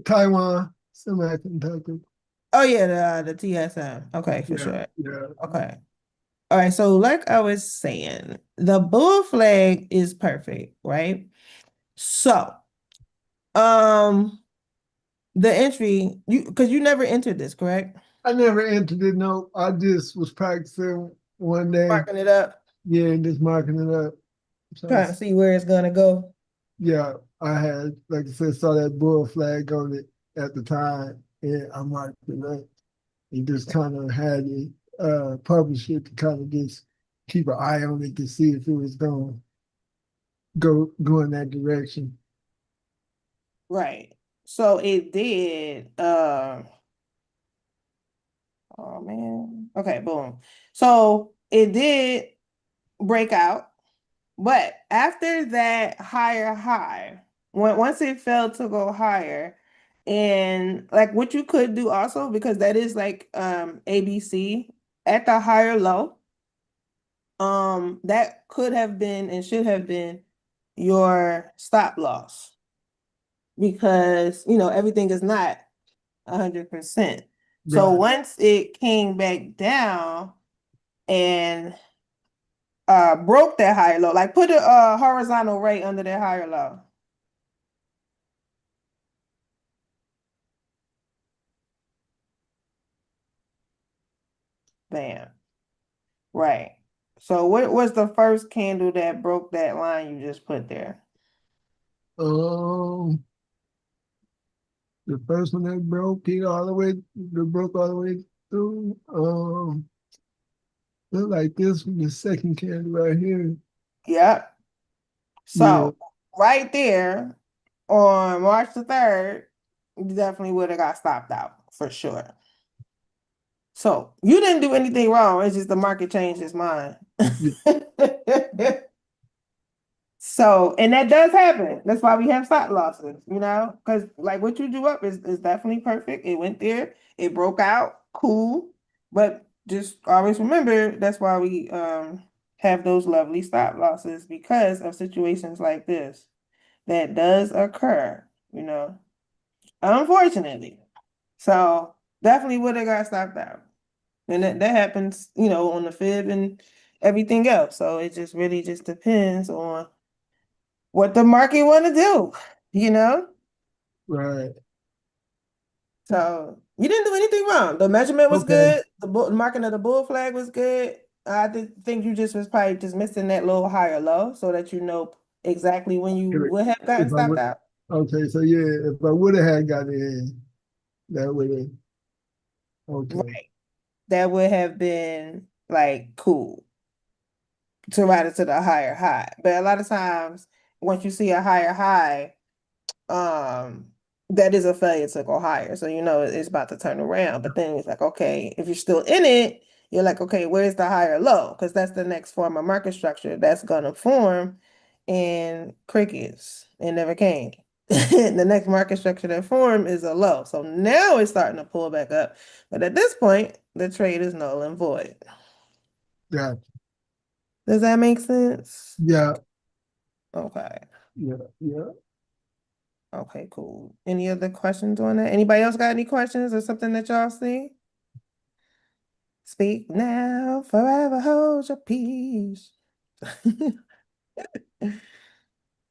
Taiwan, semiconductor. Oh yeah, the TSM. Okay, for Yeah, sure. yeah. Okay. All right, so like I was saying, the bull flag is perfect, right? So, um, the entry, you because you never entered this, correct? I never entered it. No, I just was practicing one day. Marking it up, Yeah, and just marking it up. So trying to see where it's gonna go. yeah, I had, like I said, saw that bull flag on it at the time, and I marked it up. And just kind of had it publish it to kind of just keep an eye on it to see if it was going to go in that direction. Right. So it did. Oh man. Okay, boom. So it did break out, but after that higher high, once it fell to go higher, and like what you could do also, because that is like ABC at the higher low, that could have been and should have been your stop loss because everything is not 100%. So Right. once it came back down and broke that higher low, like put a horizontal right under that higher low. Bam. Right. So what was the first candle that broke that line you just put there? Um, the first one that broke it all the way, that broke all the way through. Look like this one, the second candle right here. Yep. Yeah. So right there on March the 3rd, you definitely would have got stopped out for sure. So you didn't do anything wrong. It's just the market changed its mind. Yeah. So, and that does happen. That's why we have stop losses, because like what you drew up is definitely perfect. It went there, it broke out, cool. But just always remember that's why we have those lovely stop losses because of situations like this. That does occur, unfortunately. So definitely would have got stopped out. And that happens, on the fib and everything else. So it just really just depends on what the market want to do, you know? Right. So you didn't do anything wrong. The measurement was Okay. good. The marking of the bull flag was good. I think you just was probably just missing that little higher low so that you know exactly when you Correct. would have gotten If I stopped would, out. okay, so yeah, if I would have had got in, that would have, okay. Right. That would have been like cool to ride it to the higher high. But a lot of times, once you see a higher high, um, that is a failure to go higher. So you know it's about to turn around. But then it's like, okay, if you're still in it, you're like, okay, where's the higher low? Because that's the next form of market structure that's gonna form in crickets. It never came. The next market structure that formed is a low. So now it's starting to pull back up. But at this point, the trade is null and void. Yeah. Does that make sense? Yeah. Okay. Yeah. Yeah. Okay, cool. Any other questions on that? Anybody else got any questions or something that y'all see? Speak now, forever hold your peace.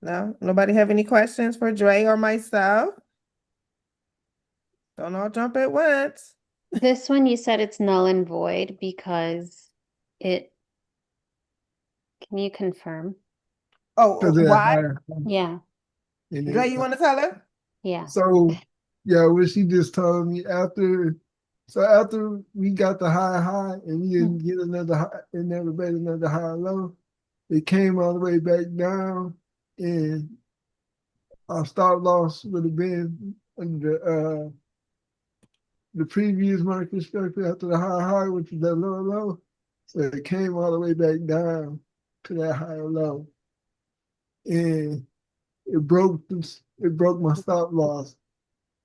No, nobody have any questions for Dre or myself? Don't all jump at once. This one you said it's null and void because it, can you confirm? Oh, Because of that why? higher. Yeah, And Dre, it, you want to tell her? yeah. so yeah, what she just told me after, so after we got the high and we Mm. didn't get another high, it never made another high low. It came all the way back down, and our stop loss would have been the previous market structure after the high, which is that lower low. So it came all the way back down to that higher low, and it broke my stop loss.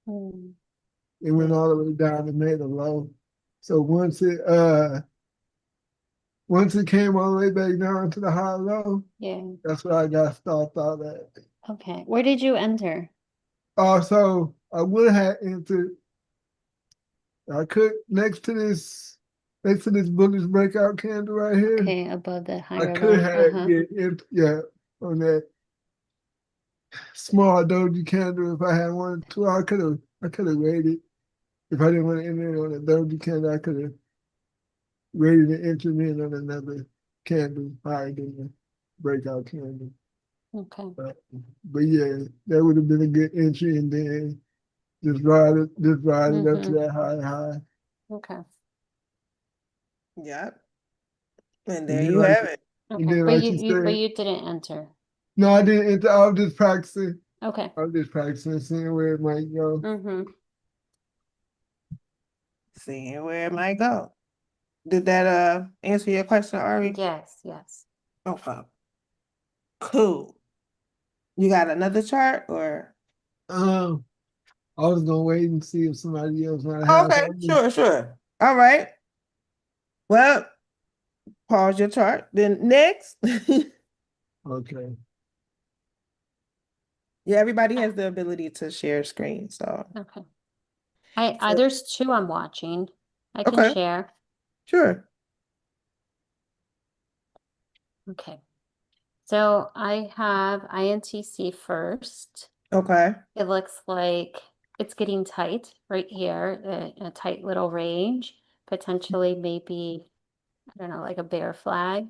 Mm. It went all the way down and made a low. So once it came all the way back down to the high low, Yeah. that's where I got stopped out at. Okay. Where did you enter? Also, I would have entered. I could next to this bullish breakout candle right here. Okay, above the I higher could low. have Uh-huh. yeah on that small doji candle if I had wanted to. I could have waited if I didn't want to enter on a doji candle. I could have waited and entered in on another candle higher than the breakout candle. Okay. But yeah, that would have been a good entry, and then just ride it up to that high. Okay. Yep. And And there then you like have it. and Okay. then But like you, you you but said, you didn't enter. no, I didn't enter. I was just practicing. Okay. I was just practicing, seeing where it might go. Mm-hmm. Seeing where it might go. Did that answer your question, Ari? Yes, yes. Okay. Cool. You got another chart or? Um, I was gonna wait and see if somebody else might have Okay, something. sure, sure. All right. Well, pause your chart. Then next. Okay. Yeah, everybody has the ability to share screen. So, Okay. I so there's two I'm watching. I can okay, share. sure. Okay. So I have INTC first. Okay. It looks like it's getting tight right here, a tight little range, potentially maybe, I don't know, like a bear flag,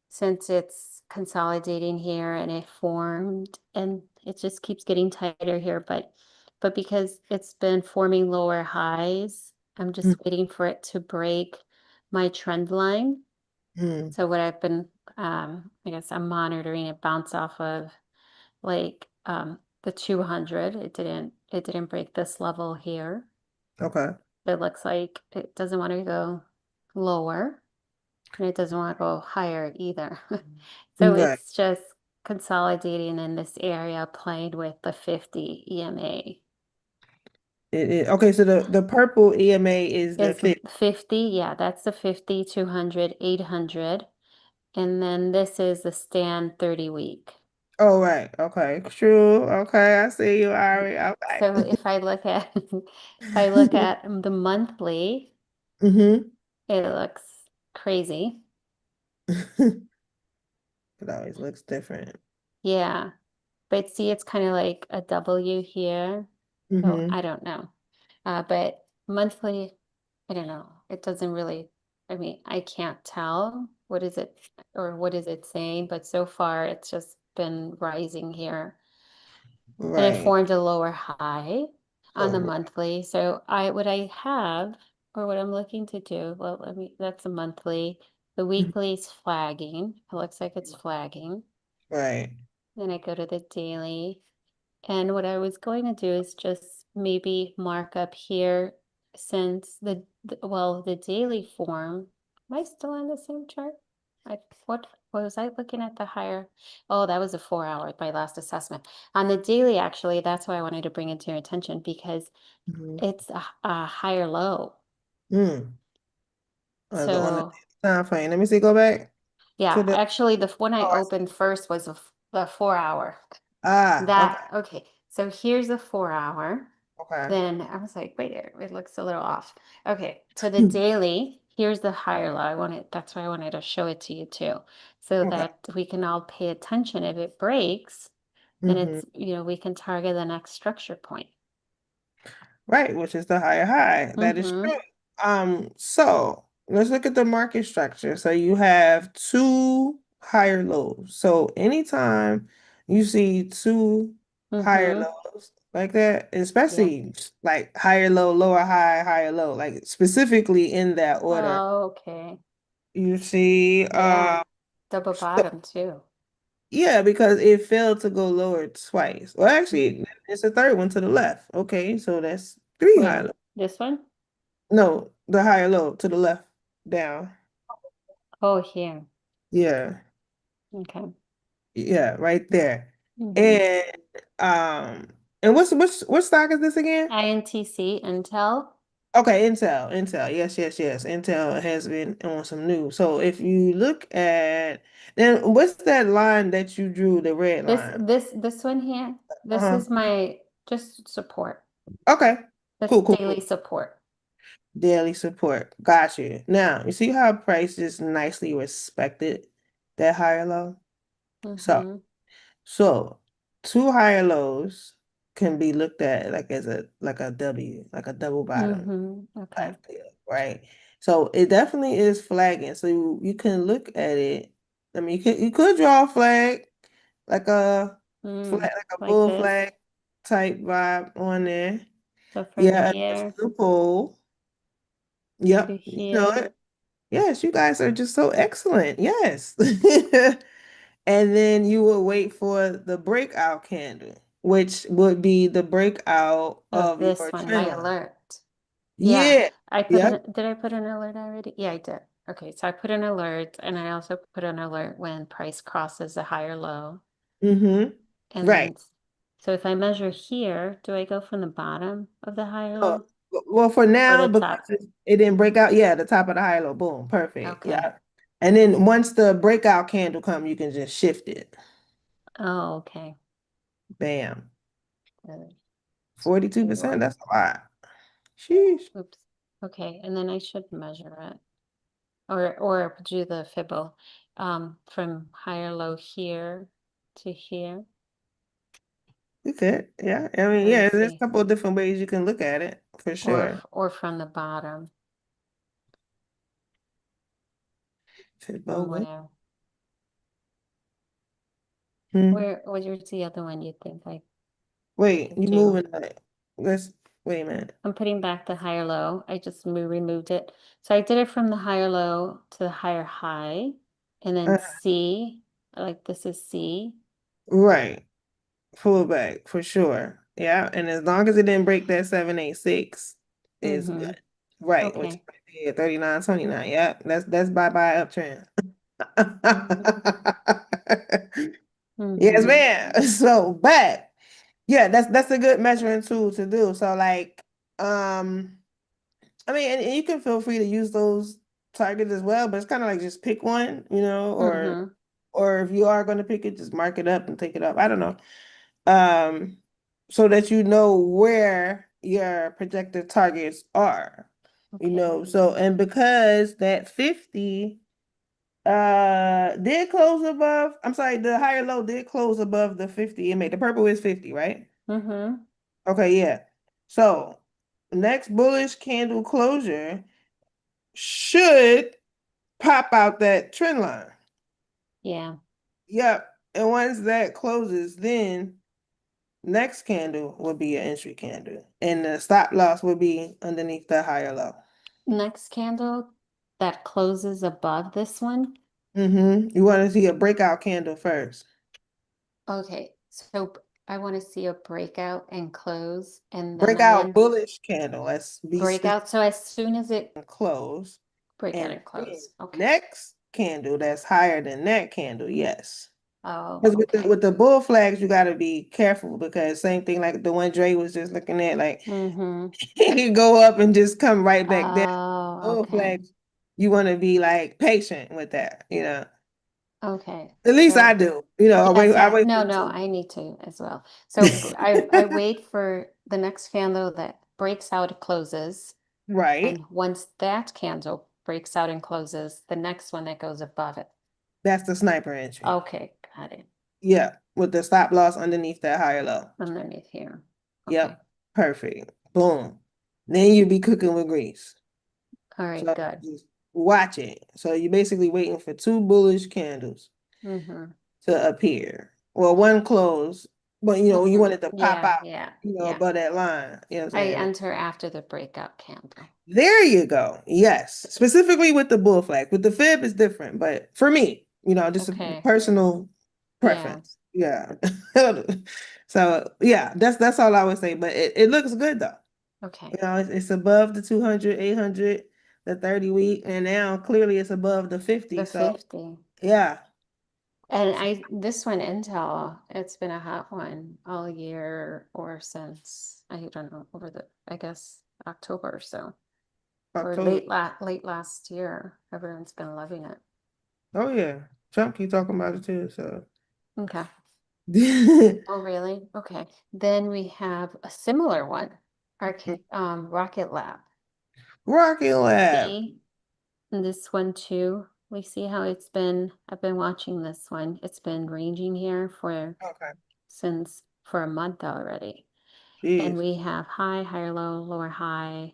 since it's consolidating here and it formed and it just keeps getting tighter here. But because it's been forming lower highs, I'm just waiting for it to break my trend line. Mm-hmm. So what I've been, I guess I'm monitoring it bounce off of like the 200. It didn't break this level here. Okay. It looks like it doesn't want to go lower and it doesn't want to go higher either. So Okay. it's just consolidating in this area, playing with the 50 EMA. Okay, so the purple EMA is the Is fifth. 50, yeah, that's the 50, 200, 800. And then this is the stand 30 week. Oh, right. Okay. True. Okay. I see you, Ari. Okay. So if I look at if I look at the monthly, Mm-hmm. it looks crazy. It always looks different. Yeah. But see, it's kind of like a W here. So Mm-hmm. I don't know. But monthly, I don't know. It doesn't really, I mean, I can't tell what is it or what is it saying, but so far it's just been rising here. And it Right. formed a lower high on the Oh, monthly. So what I have or what I'm looking to do, well, that's a monthly. The weekly's flagging. It looks like it's flagging. right. Then I go to the daily. And what I was going to do is just maybe mark up here since well, the daily form. Am I still on the same chart? What was I looking at the higher? Oh, that was a 4 hour, my last assessment. On the daily, actually, that's why I wanted to bring it to your attention because Mm-hmm. it's a higher low. Mm. On the So time frame. Let me see. Go back to yeah, the. actually the one I Oh, I see. opened first was the 4 hour. Ah. Okay. That, okay, so here's a 4 hour. Okay. Then I was like, wait, it looks a little off. Okay, so the daily, here's the higher low. That's why I wanted to show it to you too, so Okay. that we can all pay attention. If it breaks, then Mm-hmm. it's, we can target the next structure point. Right, which is the higher high. That is Mm-hmm. true. So let's look at the market structure. So you have two higher lows. So anytime you see two higher Mm-hmm. lows like that, Yeah. especially like higher low, lower high, higher low, like specifically in that order, Oh, okay. you see, Yeah. Double so bottom too. yeah, because it failed to go lower twice. Well, Mhm. actually, it's a third one to the left. Okay, so that's three high Where? lows. This one? No, the higher low to the left, down. Oh, here. Yeah, Okay. yeah, right there. Mm-hmm. And um, and what stock is this again? INTC, Intel. Okay, Intel. Yes, yes, yes. Intel has been on some news. So if you look at then what's that line that you drew, the red This line? this this one here, this Uh-huh. is my just support. Okay. That's Cool, cool, daily cool. support. Daily support. Got you. Now, you see how price is nicely respected that higher low? So, Mm-hmm. so two higher lows can be looked at like as a W, like a double bottom Mm-hmm. Okay. type deal, right? So it definitely is flagging. So you can look at it. I mean, you could draw a flag, like a flag, like a Like bull this. flag type vibe on there. So from Yeah, that's here the pole. to Yep, you know here. it. Yes, you guys are just so excellent. Yes. And then you will wait for the breakout candle, which would be the breakout Of of this your one, trend my line. alert. Yeah, Yeah. I put Yep. an, did I put an alert already? Yeah, I did. Okay, so I put an alert and I also put an alert when price crosses a higher low. Mm-hmm. And Right. then, so if I measure here, do I go from the bottom of the higher Oh, low well, for or now, the because top? it didn't break out, yeah, the top of the high low, boom, perfect. Okay. Yeah. And then once the breakout candle come, you can just shift it. Oh, okay. Bam. Good. 42%, Four. that's a lot. Sheesh. Oops. Okay, and then I should measure it or do the fibble from higher low here to here. You could, yeah. I mean, Let me yeah, there's a see. couple of different ways you can look at it, for sure. Or from the bottom. From Fibbo, where? hmm. Where's the other one you think I Wait, could you do? moving like, let's, wait a minute. I'm putting back the higher low. I just removed it. So I did it from the higher low to the higher high, and then Uh, C, like this is C. right. Pull back for sure. Yeah. And as long as it didn't break that 786, it's Mm-hmm. good. Right. Which Okay. yeah, 39.29. Yeah. That's bye-bye uptrend. Yes, Mm-hmm. ma'am. So, but yeah, that's a good measuring tool to do. So like, um, I mean, and you can feel free to use those targets as well, but it's kind of like just pick one, Mm-hmm. or if you are going to pick it, just mark it up and take it up. I don't know. Um, so that you know where your projected targets are, Okay. So and because that 50 did close above, I'm sorry, the higher low did close above the 50. It made the purple is 50, right? Mm-hmm. Okay, yeah. So next bullish candle closure should pop out that trend line. Yeah. Yep. And once that closes, then next candle will be an entry candle. And the stop loss will be underneath the higher low. Next candle that closes above this one. You want to see a breakout candle first. Okay, so I want to see a breakout and close, and then I Breakout want bullish candle. Let's be specific breakout. So as soon as it and close. breakout And and then close. Okay. next candle that's higher than that candle, yes. Oh, Because with the okay. with the bull flags, you got to be careful because same thing like the one Dre was just looking at, like Mm-hmm. it can go up and just come right back down. Oh, Bull okay. flags, you want to be like patient with that, Okay. At least I So do. yes, I yeah. wait No, for no, two. I need to as well. So I wait for the next candle that breaks out, closes, Right. and once that candle breaks out and closes, the next one that goes above it. That's the sniper entry. Okay, got it. Yeah, with the stop loss underneath that higher low. Underneath here. Okay. Yep. Perfect. Boom. Then you be cooking with grease. All right, So good. just watch it. So you're basically waiting for two bullish candles Mm-hmm. to appear. Well, one close, but you Mm-hmm. want it to pop Yeah, out, yeah, yeah. above that line. You know what I'm I saying? enter after the breakout candle. There you go. Yes. Specifically with the bull flag. With the fib is different, but for me, just a Okay. personal Yeah. preference. Yeah. So yeah, that's all I would say. But it looks good though. Okay. It's above the 200, 800, the 30 week, and now clearly it's above the 50. The So 50. yeah. And this one, Intel, it's been a hot one all year or since, I don't know, I guess, October or so. Or October. late last year. Everyone's been loving it. Oh yeah. Trump keep talking about it too. So Okay. Oh, really? Okay. Then we have a similar one. Rocket Lab. Rocket Lab. See? And this one too. We see how it's been, I've been watching this one. It's been ranging here Okay. for a month already. And Jeez. we have high, higher low, lower high,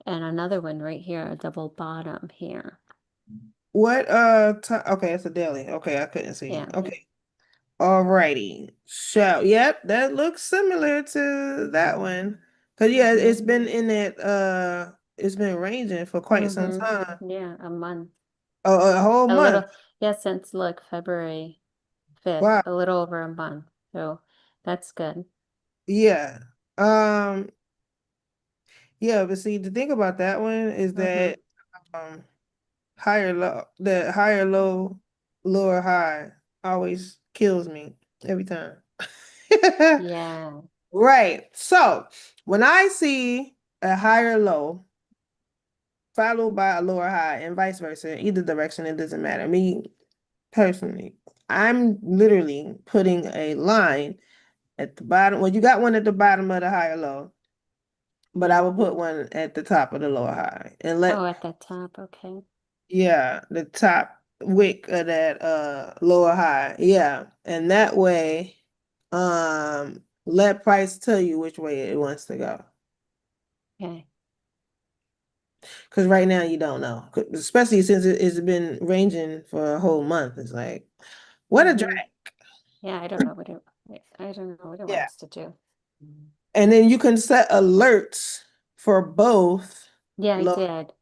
and another one right here, a double bottom here. What okay, it's a daily. Okay, I couldn't see. Yeah. Okay. Alrighty. So, yep, that looks similar to that one. Cause yeah, it's been in that it's been ranging for quite some time. Yeah, a month. Oh, a whole A little, month. yeah, since like February 5th, Wow. a little over a month. So that's good. Yeah. Yeah, but see, the thing about that one is that um the higher low, lower high always kills me every time. Yeah. Right. So when I see a higher low followed by a lower high and vice versa, either direction, it doesn't matter. Me personally, I'm literally putting a line at the bottom. Well, you got one at the bottom of the higher low, but I will put one at the top of the lower high and Oh, let, at the top. Okay. yeah, the top wick of that lower high. Yeah. And that way, let price tell you which way it wants to go. Okay. Because right now you don't know, especially since it's been ranging for a whole month. It's like, what a drag. Yeah, I don't know what I don't know what it Yeah. wants to do. And then you can set alerts for both. Yeah, I Low. did.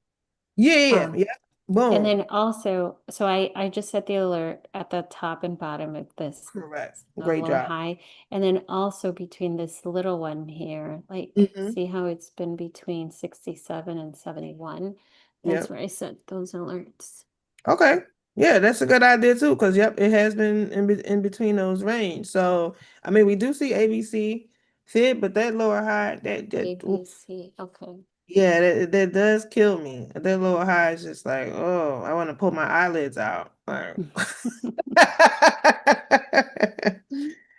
Yeah, yeah, Um, yeah. and Boom. then also, so I just set the alert at the top and bottom of this Correct. Great lower job. high, and then also between this little one here, like Hmm. see how it's been between 67 and 71. That's Yep. where I set those alerts. Okay. Yeah, that's a good idea too, because yep, it has been in between those range. So I mean, we do see ABC fit, but that lower high, oof, ABC. Okay. yeah, that does kill me. That lower high is just like, oh, I want to pull my eyelids out. Like,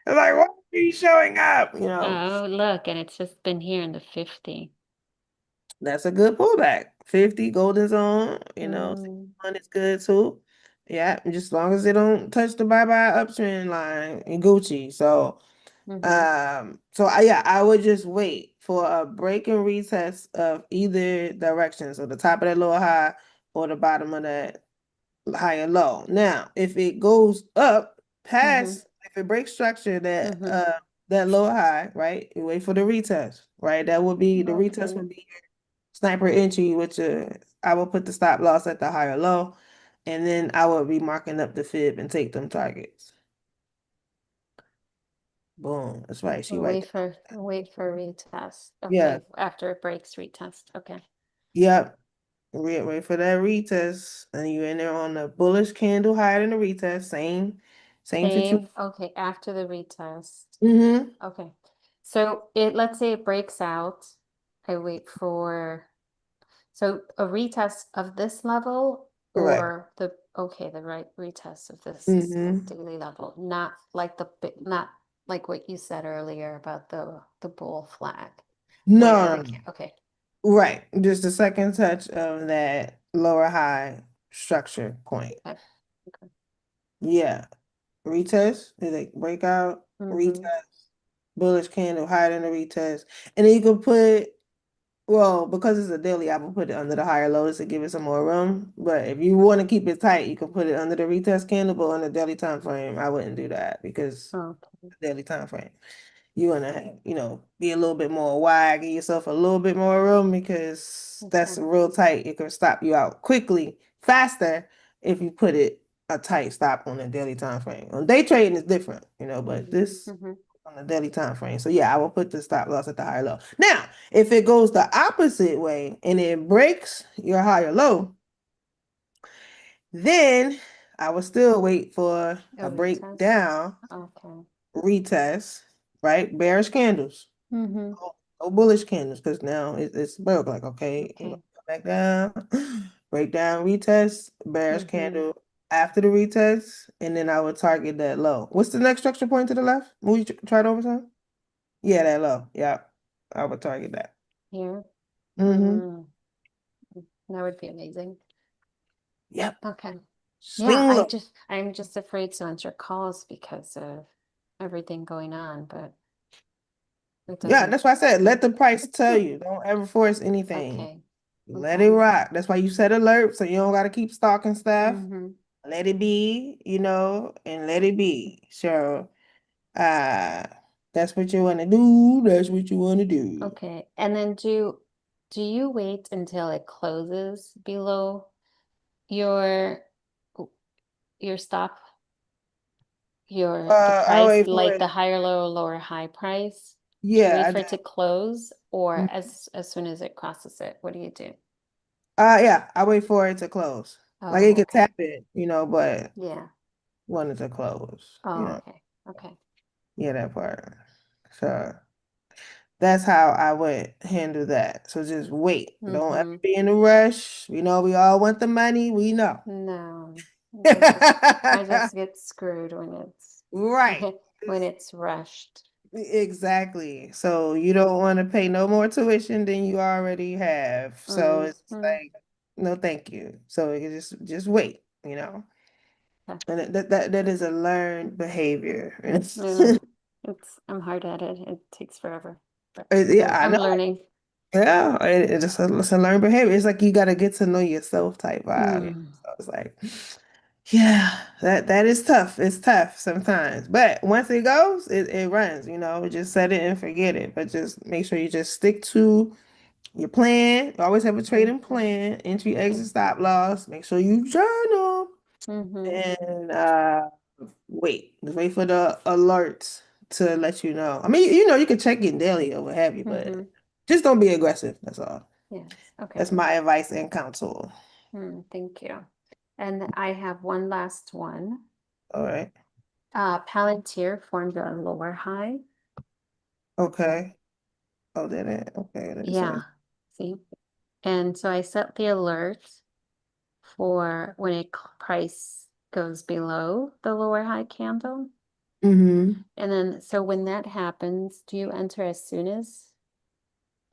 I'm like, why are you showing up? You know, Oh, look, and it's just been here in the 50. that's a good pullback. 50 golden zone, you know, Mm, 1 is good too. Yeah, just as long as they don't touch the bye-bye uptrend line in Gucci. So, mm-hmm. yeah, I would just wait for a break and retest of either direction. So the top of that lower high or the bottom of that high and low. Now, if it goes up past, if it breaks structure that lower high, right? You wait for the retest, right? That would be the retest would be sniper entry, which I will put the stop loss at the higher low, and then I will be marking up the fib and take them targets. Boom. That's right. She We'll right there. wait for retest. Yeah. Okay, after it breaks, retest. Okay. Yep. Wait for that retest. And you in there on the bullish candle higher than the retest. Same situation. Same. Okay, after the retest. Mm-hmm. Okay. So let's say it breaks out. I wait for so a retest of this level Correct. or the right retest of this Mm-hmm. daily level, not like not like what you said earlier about the bull flag where No, the no, no. okay. Right. Just the second touch of that lower high structure point. Okay. Okay. Yeah. Retest is like breakout, retest, Mm-hmm. bullish candle higher than the retest. And then you can put, well, because it's a daily, I will put it under the higher lows to give it some more room. But if you want to keep it tight, you can put it under the retest candle, but on the daily time frame, I wouldn't do that because Okay. the daily time frame. You want to, be a little bit more wide, give yourself a little bit more room because that's Okay. real tight. It can stop you out quickly, faster if you put it a tight stop on the daily time frame. On day trading is different, but this Mm-hmm. on the daily time frame. So yeah, I will put the stop loss at the higher low. Now, if it goes the opposite way and it breaks your higher low, then I will still wait for A a retest. breakdown, Okay. retest, right? Bearish candles. Mm-hmm. No bullish candles because now it's broke. Like, okay, Okay. come back down, break down, retest, bearish Mm-hmm. candle after the retest, and then I would target that low. What's the next structure point to the left? Tried overtime? Yeah, that low. Yeah, I would target that. Here. Mm-hmm. That would be amazing. Yep. Okay. Swing Yeah, low. I'm just afraid to answer calls because of everything going on, but it Yeah, doesn't. that's why I said let the price tell you. Don't ever force anything. Okay. Let Okay. it rock. That's why you set alert so you don't gotta keep stalking stuff. Mm-hmm. Let it be, and let it be. So uh that's what you wanna do. That's what you wanna do. Okay. And then do you wait until it closes below your your stop, the I price, wait for like it. the higher low, lower high price? Do you Yeah, wait I for do. it to close or Mm. as soon as it crosses it? What do you do? Yeah, I wait for it to close. Like it Oh, can okay. tap it, but Yeah. want it to close, Oh, okay. Okay. Yeah, that part. So that's how I would handle that. So just wait. Don't ever Mm-hmm. be in a rush. We all want the money. We know. No, I just get screwed when it's Right. when it's rushed. Exactly. So you don't want to pay no more tuition than you already have. So it's Mm-hmm. like, no, thank you. So you just wait. Yeah. And that is a learned behavior. I know. I'm hard at it. It takes forever, but Yeah, I I'm know. learning. Yeah, it's a learned behavior. It's like you got to get to know yourself type vibe. Mm. So it's like, yeah, that is tough. It's tough sometimes, but once it goes, it runs. Just set it and forget it. But just make sure you just stick to your plan. You always have a trading plan, entry, exit, stop loss. Make sure you journal Mm-hmm. and just wait for the alerts to let you know. I mean, you can check it daily or what have you, but Mm-hmm. just don't be aggressive. That's all. Yes. Okay. That's my advice and counsel. Thank you. And I have one last one. All right. Palantir formed a lower high. Okay. Oh, did it? Okay. Let me see. Yeah. See? And so I set the alert for when price goes below the lower high candle. Mm-hmm. And then, so when that happens, do you enter as soon as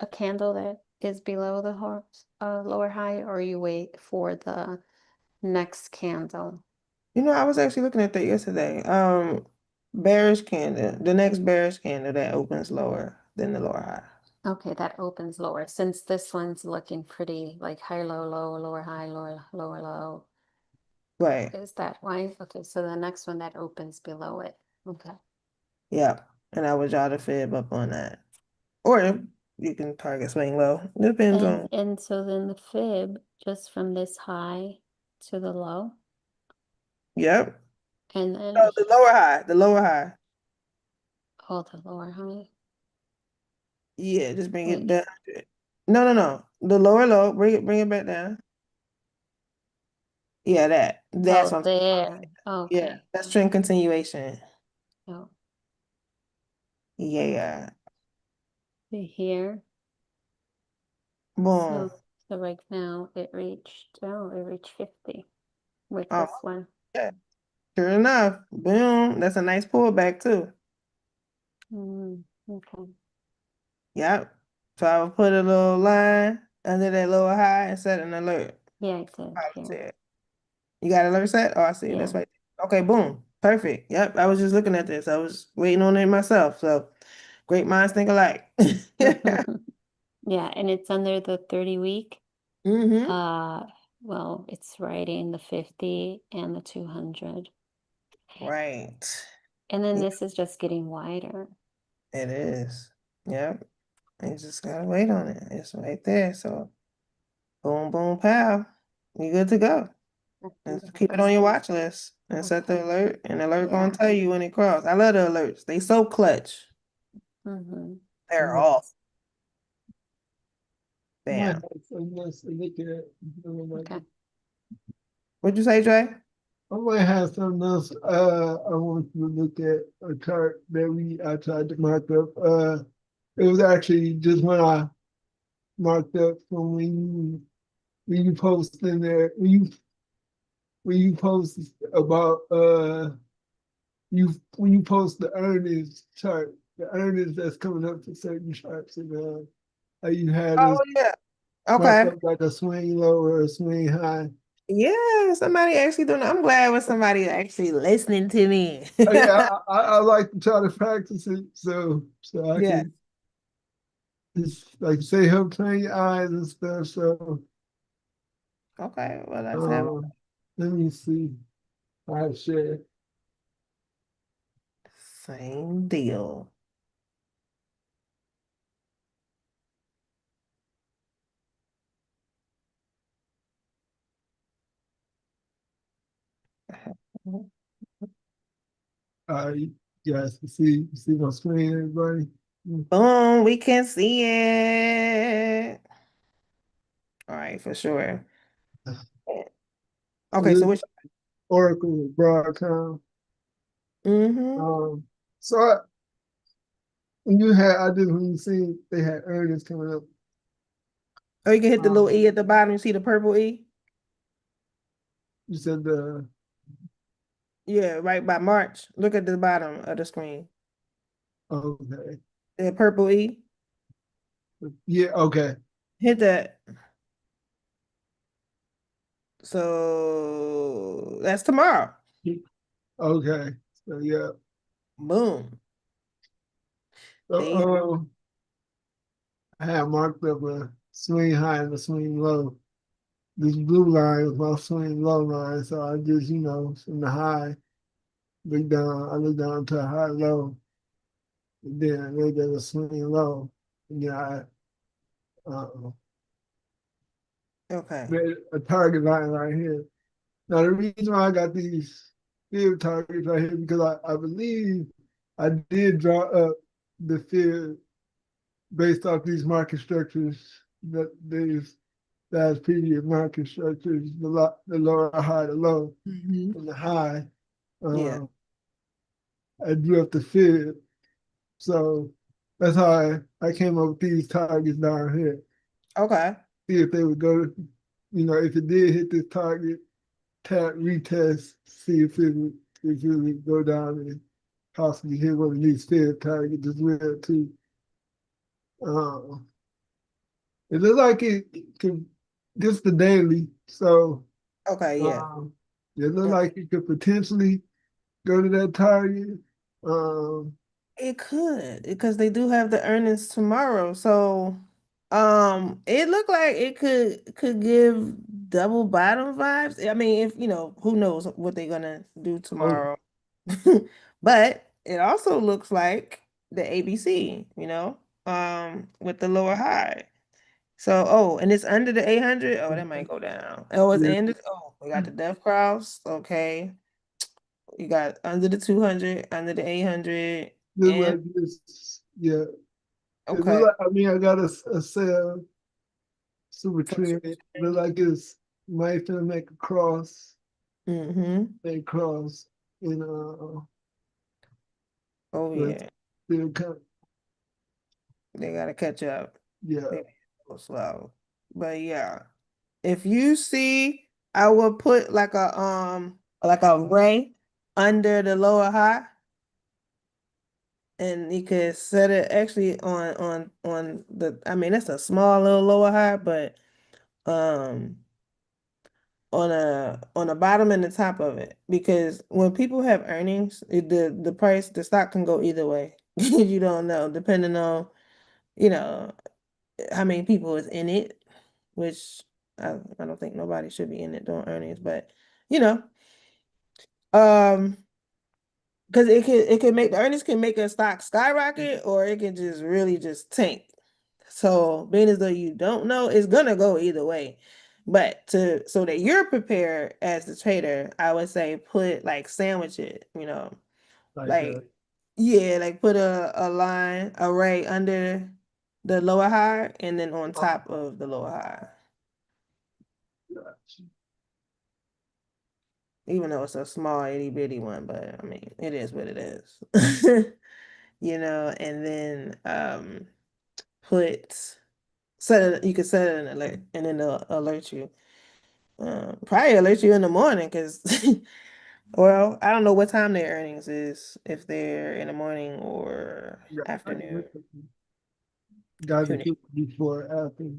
a candle that is below the lower high, or you wait for the next candle? I was actually looking at that yesterday. Bearish candle, the next bearish candle that opens lower than the lower high. Okay, that opens lower. Since this one's looking pretty like high, low, low, lower, high, lower, lower, low. Right. Is that why? Okay, so the next one that opens below it. Okay. Yeah. And I would draw the fib up on that. Or you can target swing low. Depends on. And so then the fib just from this high to the low, Yep. and then Oh, the lower high. The lower high. oh, the lower high. Yeah, just bring it Wait, down. No, no, no. The lower low. Bring it back down. Yeah, that's oh, what I'm talking about. there. Yeah, Okay. that's trend continuation. Oh, Yeah. see here. Boom. So right now it reached 50 with Oh, this one. yeah. Sure enough. Boom. That's a nice pullback too. Okay. Yep. So I will put a little line under that lower high and set an alert. Yeah, I did I here. said, you got alert set? Oh, I see. That's Yeah. right. Okay, boom. Perfect. Yep. I was just looking at this. I was waiting on it myself. So great minds think alike. Yeah, and it's under the 30 week. Mm-hmm. Well, it's right in the 50 and the 200. Right. And then Yeah, this is just getting wider. it is. Yep. You just gotta wait on it. It's right there. So boom, boom, pow. You good to go. And Okay. keep it on your watch list and set the Okay. alert. And the alert gonna Yeah. tell you when it cross. I love the alerts. They so clutch. Mm-hmm. They're off. Might Bam. have something else to look at. Okay. What'd you say, Trey? I might have something else. I want you to look at a chart that I tried to mark up. It was actually just when I marked up from when you post in there when you post about when you post the earnings chart, the earnings that's coming up for certain charts and You had this Oh yeah. mark Okay. up like a swing low or a swing high. Yeah, somebody actually doing. I'm glad when somebody actually listening to me. Yeah, I like to try to practice it so I Yeah. can just like say help train your eyes and stuff. So Okay. Well, let's have um, let me see. I share. same deal. You guys can see my screen, everybody. Boom, we can see it. All right, for sure. So Okay, this so which Oracle with Broadcom. mm-hmm. Um, so when you see they had earnings coming up. Oh, you can hit the little Um, E at the bottom. You see the purple E? you said the Yeah, right by March. Look at the bottom of the screen. okay, The purple E. yeah, okay, Hit that. So that's tomorrow. okay. So yeah, Boom. so They I had marked up a swing high and a swing low. This blue line was my swing low line, so I just from the high I look down to a high low, and then I look at a swing low, and then I uh, okay. made a target line right here. Now the reason why I got these field targets right here because I believe I did draw up the field based off these market structures that these last previous market structures, the lower high, the low, Hmm. and the high. Yeah. Uh, I drew up the field, so that's how I came up with these targets down here. Okay. See if they would go, if it did hit this target, tap retest, see if it would go down and possibly hit one of these field targets as well too. Uh, it looks like it could just the daily, so Okay. Yeah. um, it looks like it could potentially go to that target. Um, It could because they do have the earnings tomorrow. So, it looked like it could give double bottom vibes. I mean, if who knows what they're gonna do oh, tomorrow. But it also looks like the ABC, with the lower high. So, oh, and it's under the 800. Oh, that might go down. Oh, it's yeah, ended. Oh, we got the death cross. Okay. You got under the 200, under the 800, look and like this. Yeah, it look okay. like. I mean, I got a sell super For sure. trend. It look like it's might finna make a cross, Mm-hmm. make cross, and Oh but yeah. still kind of, They gotta catch up. yeah, They go slow. But yeah. If you see, I will put like a ray under the lower high, and you could set it actually on the, I mean, it's a small little lower high, but um on the bottom and the top of it, because when people have earnings, the stock can go either way. You don't know, depending on you know how many people is in it, which I don't think nobody should be in it doing earnings, but you know, um, because it can make the earnings can make a stock skyrocket, or it can just really just tank. So being as though you don't know, it's gonna go either way. But to so that you're prepared as the trader, I would say put like sandwich it, like like yeah, like put a line array under the lower high and then on top of the lower high. Even though it's a small itty bitty one, but I mean it is what it is. And then put you could set an alert and then they'll alert you. Probably alert you in the morning because well, I don't know what time their earnings is, if they're in the morning or yeah, afternoon. got to Tune in. do it before or after.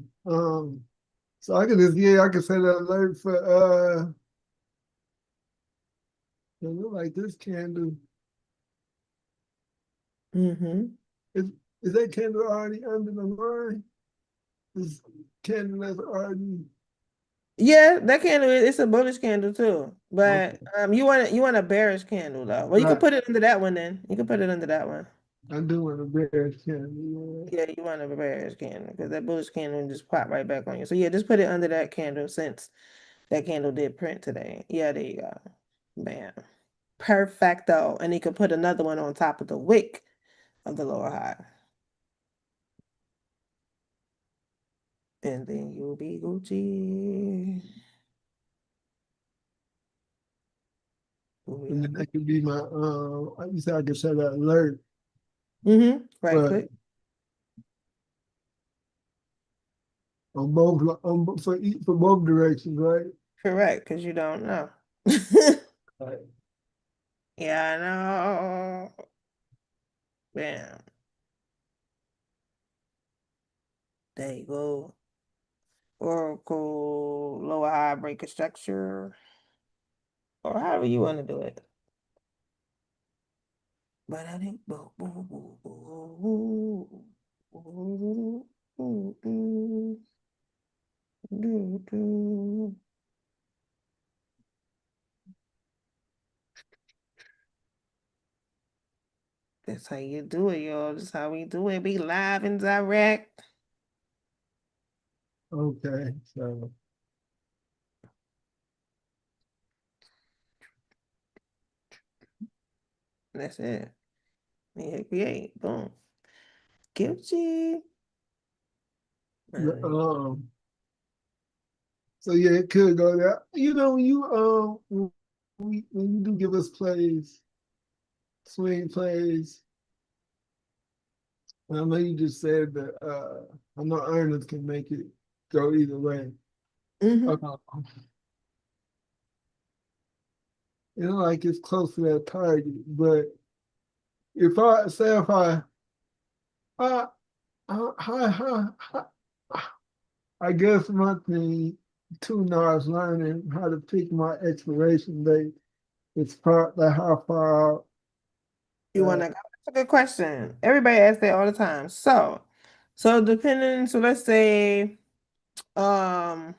So I can just I can set an alert for it look like this candle. Mm-hmm. Is is that candle already under the line? This candle that's already Yeah, that candle it's a bullish candle too. But okay. you want a bearish candle though. Well, you can Right. put it under that one then. You can put it under that one. I'm doing a bear candle. Yeah, you want a bearish candle because that bullish candle just pop right back on you. So yeah, just put it under that candle since that candle did print today. Yeah, there you go. Bam. Perfecto. And you can put another one on top of the wick of the lower high. And then you'll be Gucci. And then that could be my you said I could set an alert, Mm-hmm. Right but click. on for both directions, right? Correct, because you don't know. Right. Yeah, I know. Bam. There you go. Oracle, lower high breaker structure, or however you want to do it. But I think that's how you do it, y'all. That's how we do it. Be live and direct. Okay, so That's it. Yeah, create. Boom. Guilty. the, so yeah, it could go there. You know, when you when you do give us plays, swing plays, and I know you just said that I know earners can make it go either way. Uh, Mm-hmm. you know, like it's close to that target, but if I say if I, I, I guess my thing too now is learning how to pick my expiration date. It's part like how far out. You wanna go? That's a good question. Everybody asks that all the time. So depending, so um,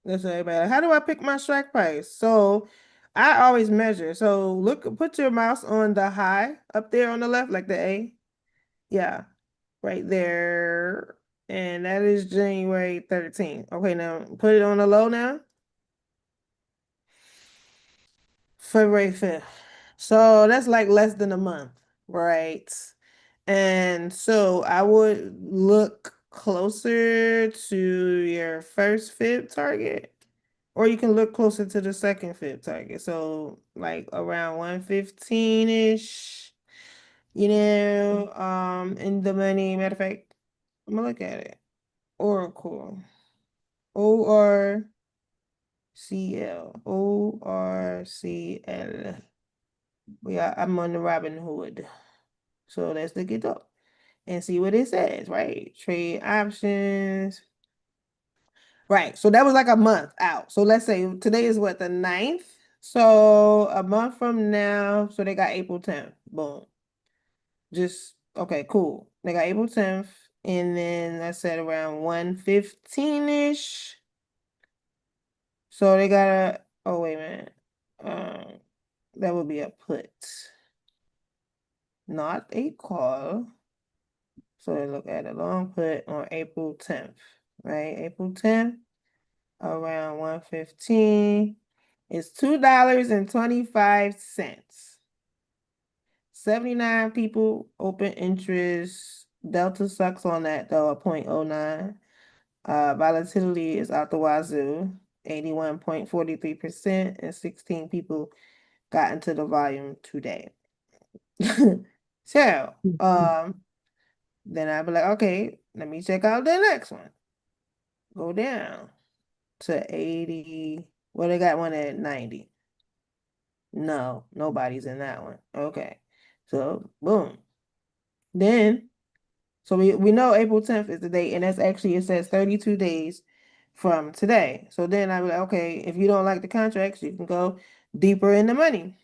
let's say everybody, how do I pick my strike price? So I always measure. So put your mouse on the high up there on the left, like the A. Yeah, right there. And that is January 13th. Okay, now put it on the low now. February 5th. So that's like less than a month, right? And so I would look closer to your first fib target, or you can look closer to the second fib target. So like around 115-ish, in the money. Matter of fact, I'm gonna look at it. Oracle. ORCL. ORCL. I'm on the Robin Hood. So let's look it up and see what it says, right? Trade options. Right. So that was like a month out. So let's say today is what, the 9th? So a month from now, so they got April 10th. Boom. Just okay, cool. They got April 10th. And then I said around 115-ish. So they got oh wait a minute. That would be a put, not a call. So they look at a long put on April 10th, right? April 10th, around 115. It's $2.25. 79 people open interest. Delta sucks on that though, a 0.09. Volatility is out the wazoo, 81.43%, and 16 people got into the volume today. So, then I'd be like, okay, let me check out the next one. Go down to 80. Well, they got one at 90. No, nobody's in that one. Okay. So, boom. Then So we know April 10th is the date, and that's actually, it says 32 days from today. So then I was like, okay, if you don't like the contracts, you can go deeper in the money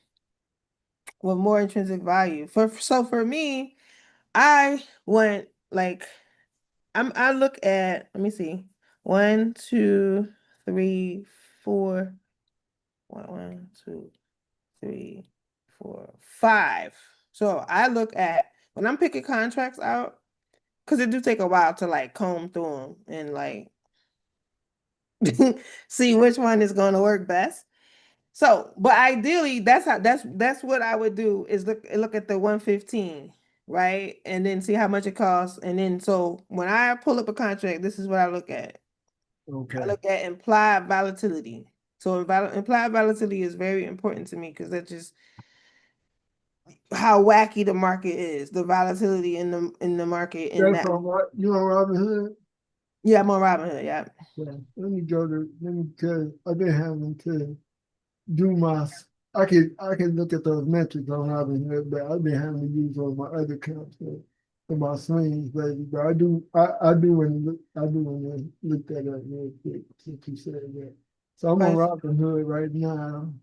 with more intrinsic value. For me, I went like I look at, let me see, one, two, three, four, one, two, three, four, five. So I look at when I'm picking contracts out, because it do take a while to like comb through them and like see which one is going to work best. So, but ideally, that's what I would do is look at the 115, right? And then see how much it costs. And then so when I pull up a contract, this is what I look at. I Okay. look at implied volatility. So implied volatility is very important to me because that's just how wacky the market is, the volatility in the market in That's that. on what you on Robinhood? Yeah, I'm on Robinhood. Yeah. Yeah. Let me tell I've been having to do my I can look at those metrics on Robinhood, but I've been having to use on my other accounts for my swings, baby. But I do want to look that up real quick since you said that. So I'm on But Robinhood right now.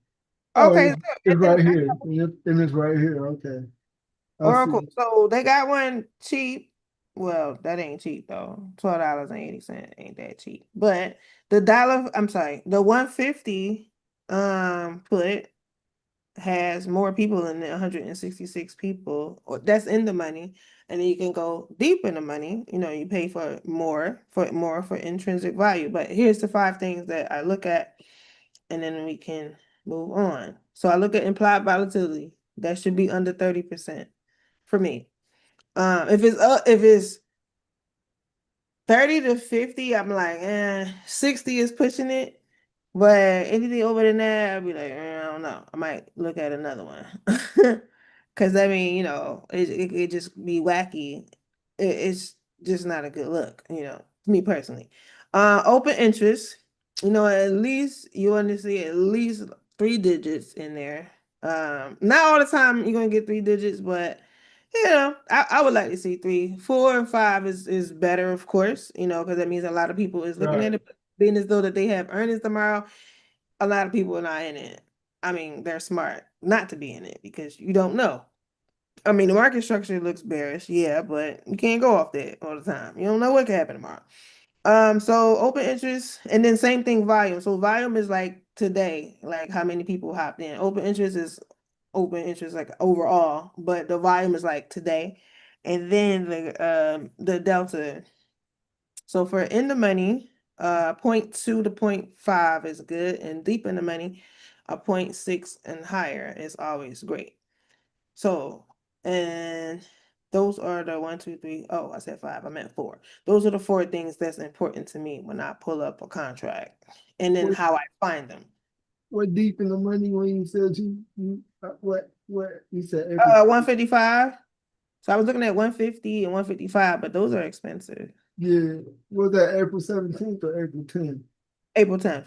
Oh, okay, so, it's and right here. And it's right here. Okay. I see. Oracle. So they got one cheap. Well, that ain't cheap though. $12.80 ain't that cheap. But I'm sorry, the 150 put has more people in it, 166 people, or that's in the money. And then you can go deep in the money. You know, you pay for more for intrinsic value. But here's the five things that I look at, and then we can move on. So I look at implied volatility. That should be under 30% for me. If it's 30 to 50, I'm like, 60 is pushing it. But anything over than that, I'd be like, I don't know. I might look at another one. Cause I mean, it just be wacky. It's just not a good look, me personally. Open interest, at least you want to see at least three digits in there. Not all the time you're gonna get three digits, but I would like to see three. 4 and 5 is better, of course, because that means a lot of people is looking at Right. it, being as though that they have earnings tomorrow. A lot of people are not in it. I mean, they're smart not to be in it because you don't know. I mean, the market structure looks bearish, yeah, but you can't go off that all the time. You don't know what could happen tomorrow. So open interest, and then same thing, volume. So volume is like today, like how many people hopped in. Open interest like overall, but the volume is like today. And then the delta. So for in the money, point 0.2 to point 0.5 is good, and deep in the money, a point 0.6 and higher is always great. So, and those are the one, two, three. Oh, I said five. I meant four. Those are the four things that's important to me when I pull up a contract, and then What how I find them. what deep in the money when you said what you said April? 155. So I was looking at 150 and 155, but those are expensive. Yeah. Was that April 17th or April 10th? April 10th.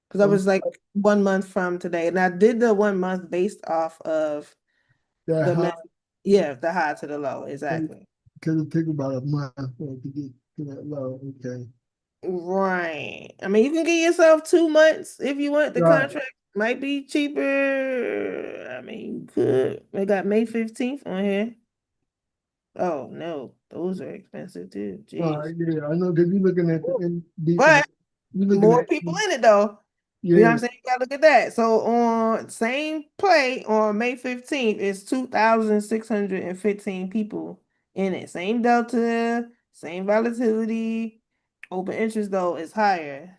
Because I Um, was like 1 month from today, and I did the 1 month based off of that the high yeah, the high to the low, exactly. because it took about a month for it to get to that low. Okay. Right. I mean, you can get yourself 2 months if you want. The Right. contract might be cheaper. I mean, you could. They got May 15th on here. Oh no, those are expensive too. Jeez. Yeah, I know because you're looking at the deep in But the, you're looking more at people in it though. You know what I'm yeah, saying? You gotta look at that. So on same play on May 15th, it's 2,615 people in it. Same delta, same volatility. Open interest though is higher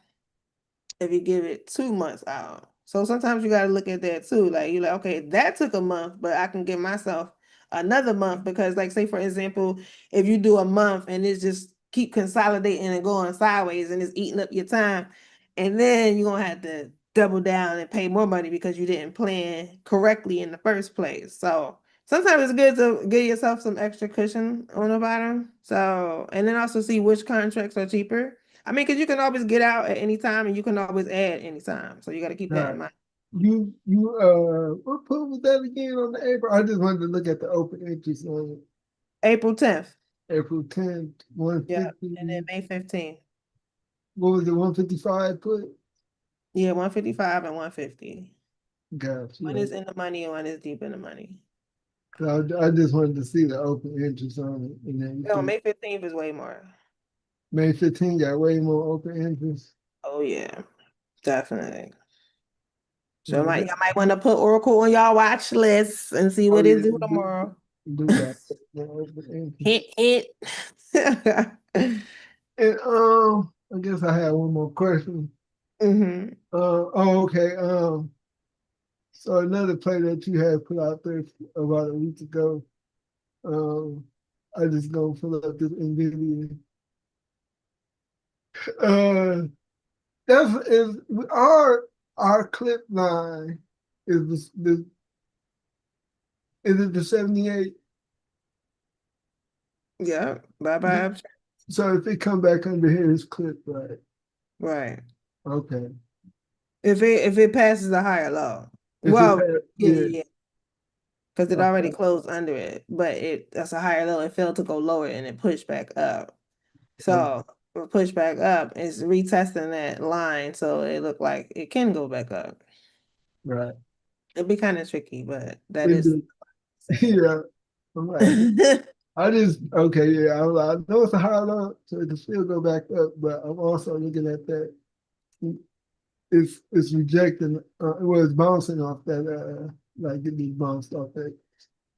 if you give it 2 months out. So sometimes you got to look at that too. Like you're like, okay, that took a month, but I can give myself another month because, like, say for example, if you do a month and it's just keep consolidating and going sideways and it's eating up your time, and then you're gonna have to double down and pay more money because you didn't plan correctly in the first place. So sometimes it's good to give yourself some extra cushion on the bottom. So, and then also see which contracts are cheaper. I mean, because you can always get out at any time and you can always add anytime. So you got to keep that in right. mind. You what put was that again on the April? I just wanted to look at the open interest on it. April 10th. April 10th, Yeah. And then 150. May 15th. What was it, 155 put? Yeah, 155 and 150. Gotcha. One Yeah. is in the money and one is deep in the money. So I just wanted to see the open interest on it and No, everything. May 15th is way more. May 15 got way more open interest. Oh yeah, definitely. So Yeah, y'all might want to put Oracle on y'all watch list and see oh what yeah, it do tomorrow. do got more open interest. Hit it. And I guess I have one more question. hmm Okay. So another play that you had put out there about a week ago. Um, I just gonna pull up this NVIDIA. Uh, that's is our clip line is the is it the 78? Yeah. Bye bye. So if it come back under here, it's clip, right? Right. Okay. If it passes a higher low. If it Well, had, yeah, yeah, yeah, because it already okay, closed under it, but that's a higher low. It failed to go lower and it pushed back up. okay, So push back up is retesting that line, so it looked like it can go back up. right. It'd be kind of tricky, but that It is do. saying. Yeah. I'm like, I just okay, yeah. I know it's a high low, so it can still go back up, but I'm also looking at that. It's rejecting. Well, it's bouncing off that. Like it be bounced off that.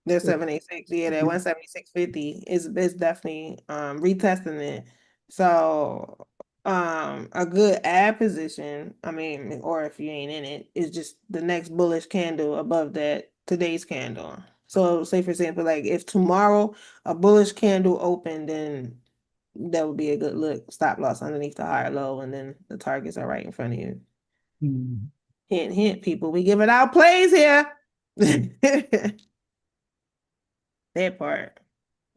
There's that 76. Yeah, that 176.50 is definitely retesting it. So a good ad position, I mean, or if you ain't in it, is just the next bullish candle above that today's candle. So say for example, like if tomorrow a bullish candle opened, then that would be a good look. Stop loss underneath the higher low, and then the targets are right in front of you. Hmm. Hint, hint, people. We giving out plays here. That part.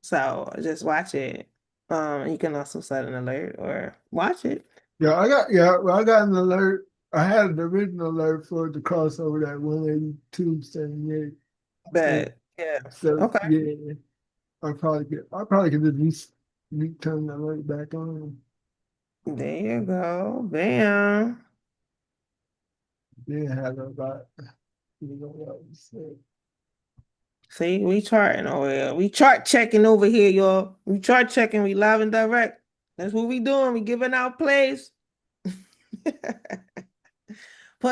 So just watch it. You can also set an alert or watch it. Well, I got an alert. I had the original alert for it to cross over that 182.78. And But yeah, so okay. yeah, I probably could just turn the alert back on. There you go. Bam. Yeah, have about what you said. See, we charting over here. We chart checking over here, y'all. We chart checking. We live and direct. That's what we doing. We giving out plays. Put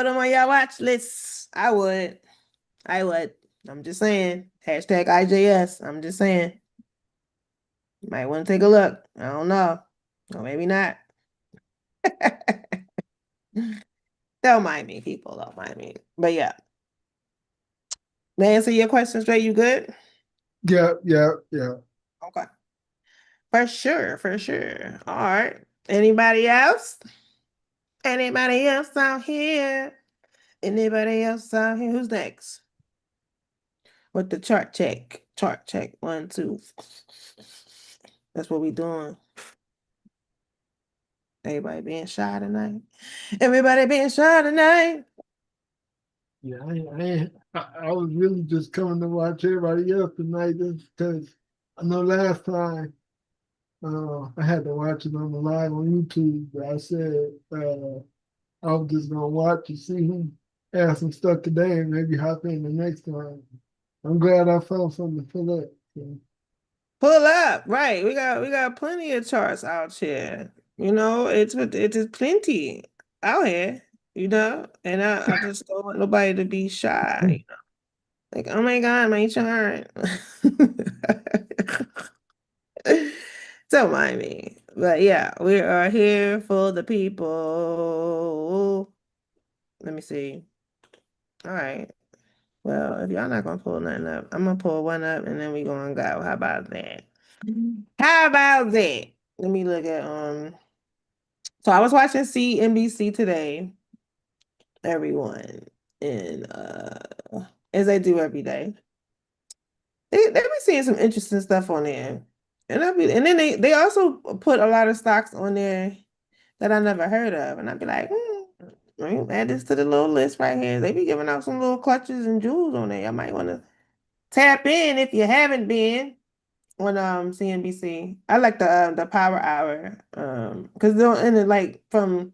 them on your watch list. I would. I would. I'm just saying. Hashtag IJS. I'm just saying. You might want to take a look. I don't know. Or maybe not. Don't mind me, people. Don't mind me. But yeah. To answer your question straight, you good? Yeah, yeah, yeah. Okay. For sure, for sure. All right. Anybody else? Anybody else out here? Anybody else out here? Who's next? With the chart check. Chart check. 1, 2. That's what we doing. Everybody being shy tonight. Everybody being shy tonight. Yeah, I was really just coming to watch everybody else tonight just because I know last time I had to watch it on the live on YouTube, but I said I was just gonna watch and see him have some stuff today and maybe hop in the next time. I'm glad I found something to fill up. So, Pull up, right? We got plenty of charts out here. It is plenty out here. And I just don't want nobody to be shy. Like, oh my God, my chart. Don't mind me. But yeah, we are here for the people. Let me see. All right. Well, if y'all not gonna pull nothing up, I'm gonna pull one up and then we gonna go. How about that? How about that? Let me look at so I was watching CNBC today, everyone, and as I do every day. They be seeing some interesting stuff on there. And then they also put a lot of stocks on there that I never heard of. And I'd be like, let me add this to the little list right here. They be giving out some little clutches and jewels on there. I might want to tap in if you haven't been. on CNBC. I like the Power Hour because they'll end it like from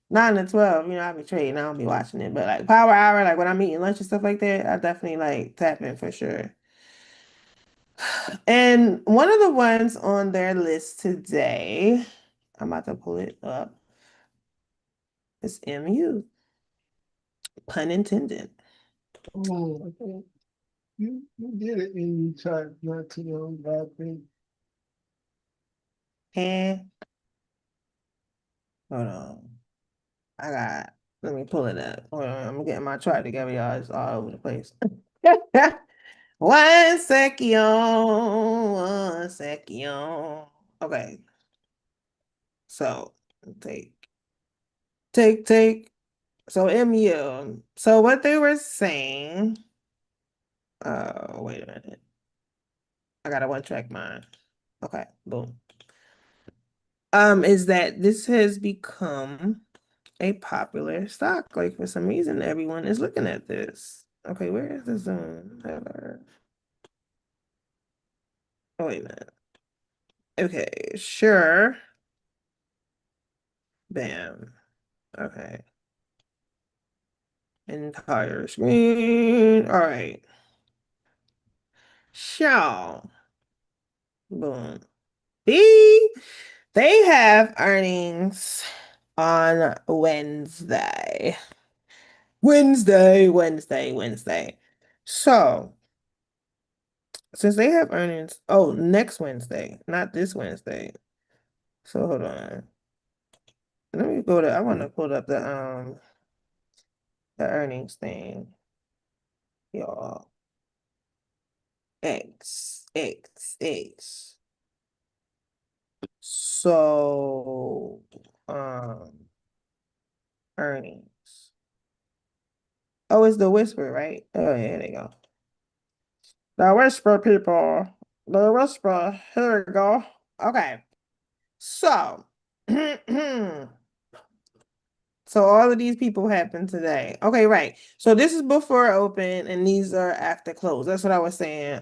9 to 12. You know, I'll be trading. I don't be watching it, but like Power Hour, like when I'm eating lunch and stuff like that, I definitely like tap in for sure. And one of the ones on their list today, I'm about to pull it up. It's MU, pun intended. Oh, okay. You did it and you tried not to know bad thing. And hold on. Let me pull it up. Hold on, I'm getting my chart together, y'all. It's all over the place. One second, one second. Okay, so take. So MU. So what they were saying. Oh, wait a minute. I gotta one track mine. Okay, boom. Is that this has become a popular stock. Like for some reason, everyone is looking at this. Okay, where is the Zoom? Oh, wait a minute. Okay, sure. Bam. Okay. Entire screen. All right. Sure. Boom. They have earnings on Wednesday. Wednesday. So, since they have earnings, next Wednesday, not this Wednesday. So hold on. Let me I want to pull up the earnings thing. Y'all. X. So, earnings. Oh, it's the whisper, right? Oh, yeah, there they go. The whisper, people. The whisper. Here we go. Okay. So, so all of these people happened today. Okay, right. So this is before open, and these are after close. That's what I was saying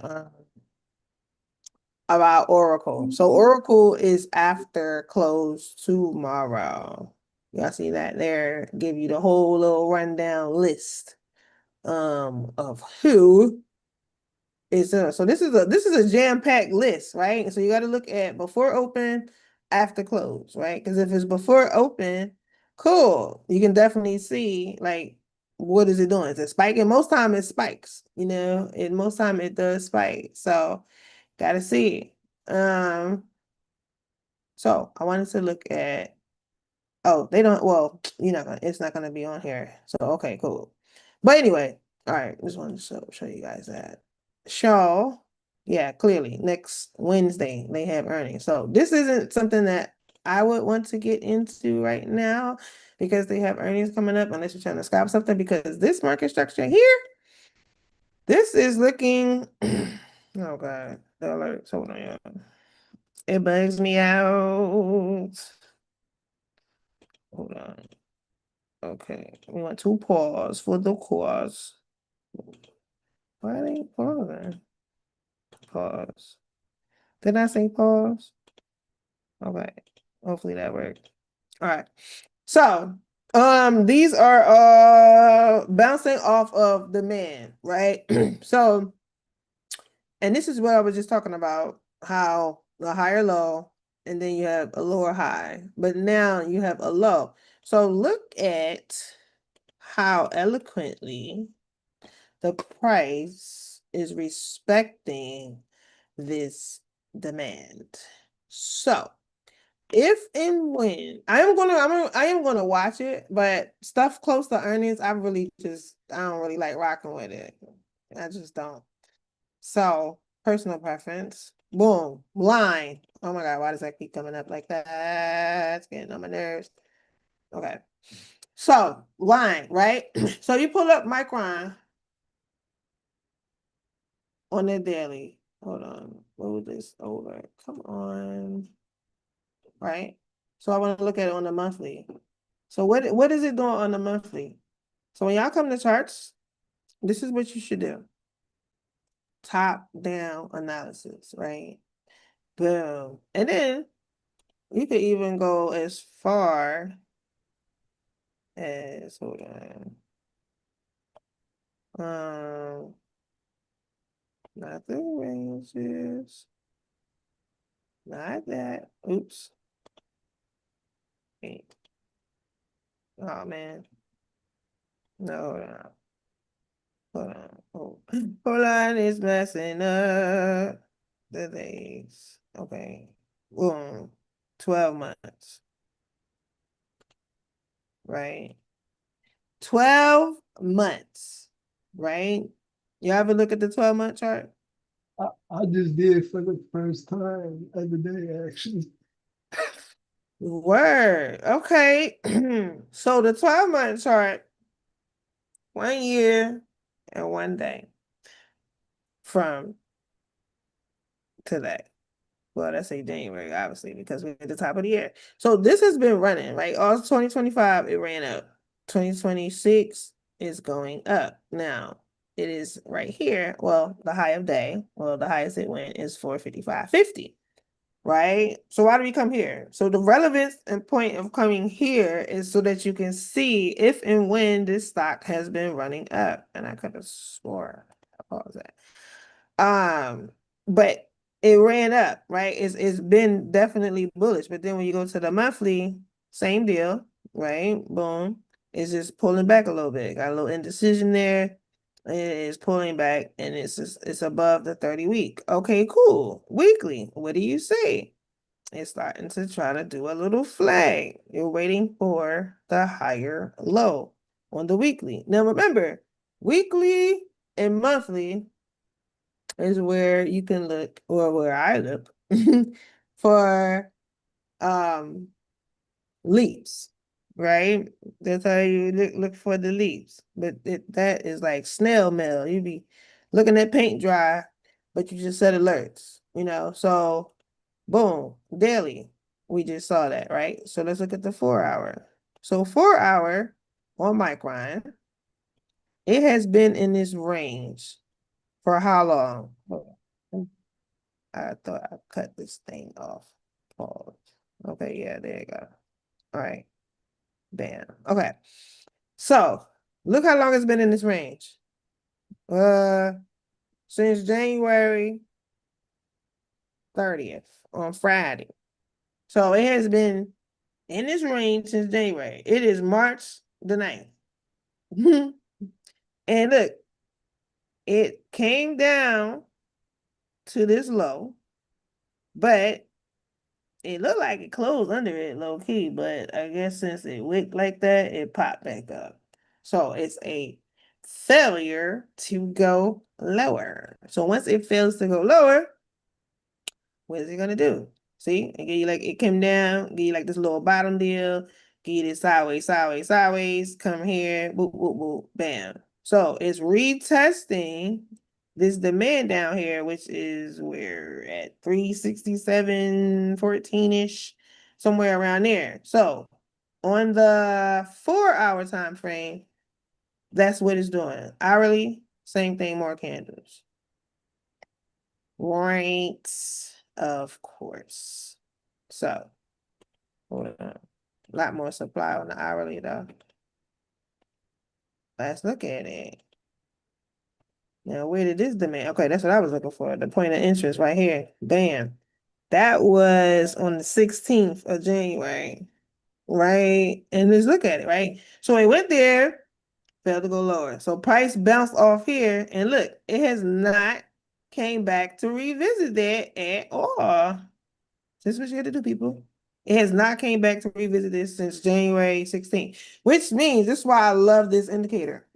about Oracle. So Oracle is after close tomorrow. Y'all see that there? Give you the whole little rundown list of who is so this is a jam-packed list, right? So you got to look at before open, after close, right? Because if it's before open, cool, you can definitely see like what is it doing? Is it spiking? Most time it spikes, and most time it does spike. So gotta see. So I wanted to look at they don't it's not gonna be on here. So okay, cool. But anyway, all right, just wanted to show you guys that. Yeah, clearly next Wednesday they have earnings. So this isn't something that I would want to get into right now because they have earnings coming up unless you're trying to scalp something because this market structure here, this is looking oh god, the alerts. Hold on, y'all. It bugs me out. Hold on. Okay, we want to pause for the cause. Why are they pausing? Pause. Did I say pause? Okay. Hopefully that worked. All right. So, these are bouncing off of demand, right? So, and this is what I was just talking about, how a higher low, and then you have a lower high, but now you have a low. So look at how eloquently the price is respecting this demand. So if and when I am gonna watch it, but stuff close to earnings, I don't really like rocking with it. I just don't. So personal preference. Boom. Line. Oh my God, why does that keep coming up like that? It's getting on my nerves. Okay. So line, right? So you pull up Micron on the daily. Hold on. Move this over. Come on. Right? So I want to look at it on the monthly. So what is it doing on the monthly? So when y'all come to charts, this is what you should do. Top down analysis, right? Boom. And then you could even go as far as, hold on. Not the ranges. Not that. Oops. Wait. Oh man. No, hold on. Hold on. Oh. Hold on, it's messing up the days. Okay. Boom. 12 months. Right? 12 months. Right? You ever look at the 12-month chart? I just did for the first time the other day, actually. Word. Okay. So the 12-month chart, 1 year and 1 day from today. Well, let's say January, obviously, because we're at the top of the year. So this has been running, right? All 2025, it ran up. 2026 is going up. Now, it is right here. Well, the high of day, well, the highest it went is 455.50, right? So why do we come here? So the relevance and point of coming here is so that you can see if and when this stock has been running up. And I could have swore I paused that. But it ran up, right? It's been definitely bullish. But then when you go to the monthly, same deal, right? Boom. It's just pulling back a little bit. Got a little indecision there. It is pulling back and it's above the 30 week. Okay, cool. Weekly, what do you say? It's starting to try to do a little flag. You're waiting for the higher low on the weekly. Now remember, weekly and monthly is where you can look, or where I look, for leaps, right? That's how you look for the leaps. But that is like snail mail. You be looking at paint dry, but you just set alerts, So boom, daily. We just saw that, right? So let's look at the 4 hour. So 4 hour on Micron, it has been in this range for how long? Hold on. I thought I cut this thing off. Pause. Okay, yeah, there you go. All right. Bam. Okay. So look how long it's been in this range. Since January 30th on Friday. So it has been in this range since January. It is March the 9th. And look, it came down to this low, but it looked like it closed under it low key, but I guess since it wicked like that, it popped back up. So it's a failure to go lower. So once it fails to go lower, what is it gonna do? See, it give you like it came down, give you like this little bottom deal, give you this sideways, sideways, sideways, come here, boop, boop, boop, bam. So it's retesting this demand down here, which is where at 367.14-ish, somewhere around there. So on the 4 hour time frame, that's what it's doing. Hourly, same thing, more candles. Right, of course. So, hold on. A lot more supply on the hourly though. Let's look at it. Now, where did this demand? Okay, that's what I was looking for. The point of interest right here. Bam. That was on the 16th of January, right? And let's look at it, right? So it went there, failed to go lower. So price bounced off here, and look, it has not came back to revisit that at all. This is what you had to do, people. It has not came back to revisit this since January 16th, which means this is why I love this indicator.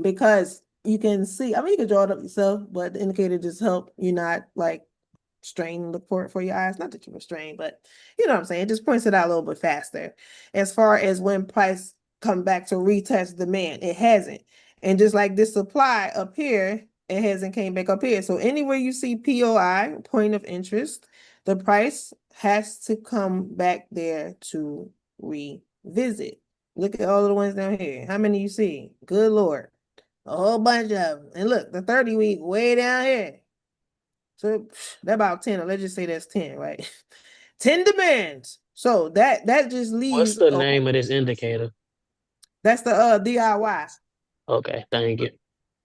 Because you can see, I mean, you can draw it up yourself, but the indicator just help you not like strain and look for your eyes. Not that you were strained, but you know what I'm saying? It just points it out a little bit faster. As far as when price come back to retest demand, it hasn't. And just like this supply up here, it hasn't came back up here. So anywhere you see POI, point of interest, the price has to come back there to revisit. Look at all of the ones down here. How many you see? Good Lord. A whole bunch of them. And look, the 30 week way down here. So that about 10, or let's just say that's 10, right? 10 demands. So that just What's leaves the name of this indicator? that's the DIY. Okay, thank you.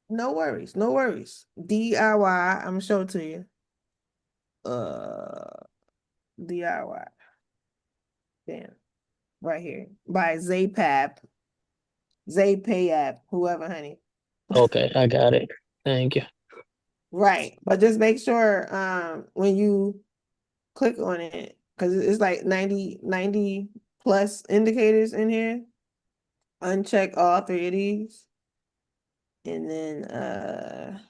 No worries, no worries. DIY, I'm gonna show it to you. DIY. Damn. Right here. By Zapap. Zapayap, whoever, honey. Okay, I got it. Thank you. Right. But just make sure when you click on it, because it's like 90 plus indicators in here. Uncheck all 3 of these. And then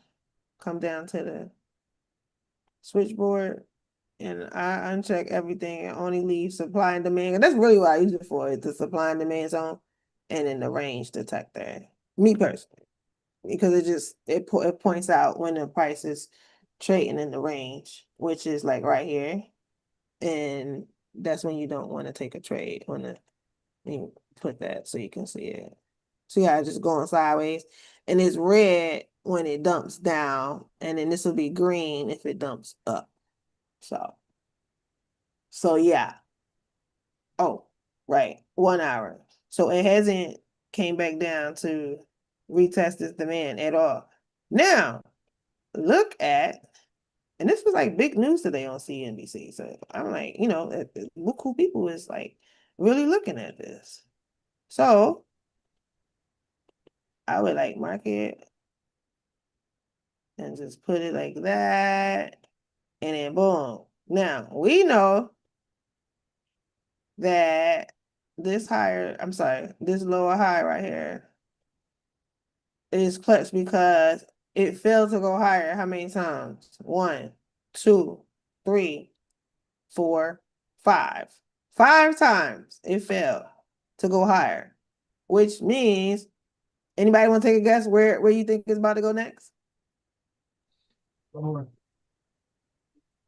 come down to the switchboard. And I uncheck everything and only leave supply and demand. And that's really what I use it for, is the supply and demand zone and then the range detector. Me personally. Because it points out when the price is trading in the range, which is like right here. And that's when you don't want to take a trade. You put that so you can see it. See how it's just going sideways, and it's red when it dumps down, and then this will be green if it dumps up. So yeah. Oh, right, 1 hour. So it hasn't came back down to retest this demand at all. Now look at, and this was like big news today on CNBC. So I'm like, what cool people is like really looking at this. So I would like mark it and just put it like that. And then boom. Now we know that this lower high right here is clutch because it failed to go higher how many times? 1, 2, 3, 4, 5. 5 times it failed to go higher, which means, anybody want to take a guess where you think it's about to go next? Lower.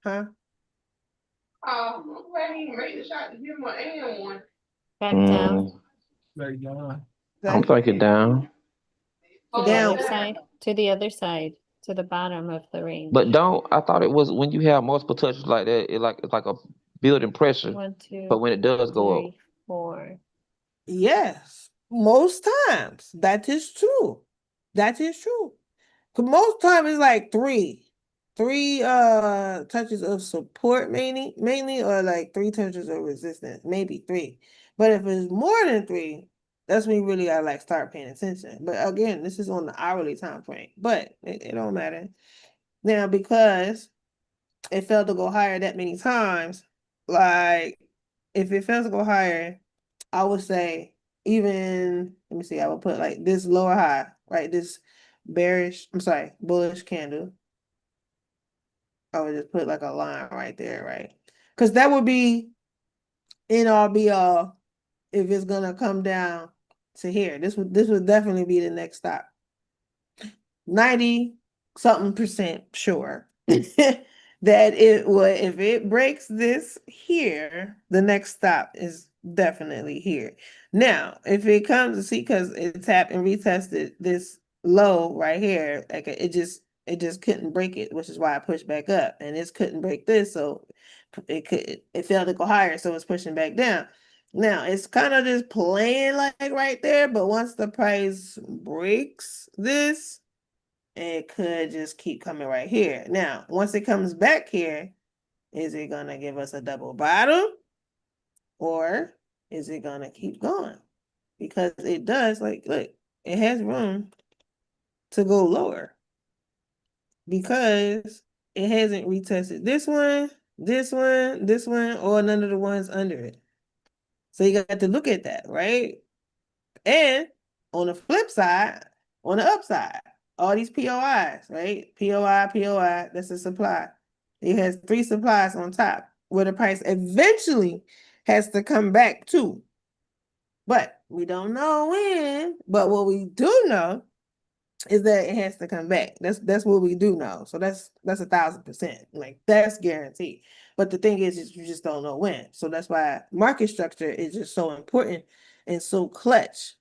Huh? Ready to make the shot to give my and one. Back down Mm, Like, I'm thinking down. to the Down. other side, to the bottom of the range. But I thought it was when you have multiple touches like that, it's like a building pressure. 1, 2, But when it does go up, 3, 4. Yes, most times that is true. That is true. 'Cause most times it's like three touches of support mainly, or like 3 touches of resistance, maybe 3. But if it's more than 3, that's when you really gotta like start paying attention. But again, this is on the hourly time frame, but it don't matter. Now, because it failed to go higher that many times, like if it fails to go higher, I would say even, let me see, I would put like this lower high, right? This bullish candle. I would just put like a line right there, right? Because that would be end all be all if it's gonna come down to here. This would definitely be the next stop. 90 something percent sure that it would, if it breaks this here, the next stop is definitely here. Now, if it comes to see, because it tapped and retested this low right here, like it just couldn't break it, which is why I pushed back up, and it couldn't break this, so it failed to go higher, so it's pushing back down. Now it's kind of just playing like right there, but once the price breaks this, it could just keep coming right here. Now, once it comes back here, is it gonna give us a double bottom, or is it gonna keep going? Because it does, like, look, it has room to go lower because it hasn't retested this one, or none of the ones under it. So you got to look at that, right? And on the flip side, on the upside, all these POIs, right? POI, that's a supply. It has 3 supplies on top where the price eventually has to come back to. But we don't know when. But what we do know is that it has to come back. That's what we do know. So that's 1,000%. Like that's guaranteed. But the thing is you just don't know when. So that's why market structure is just so important and so clutch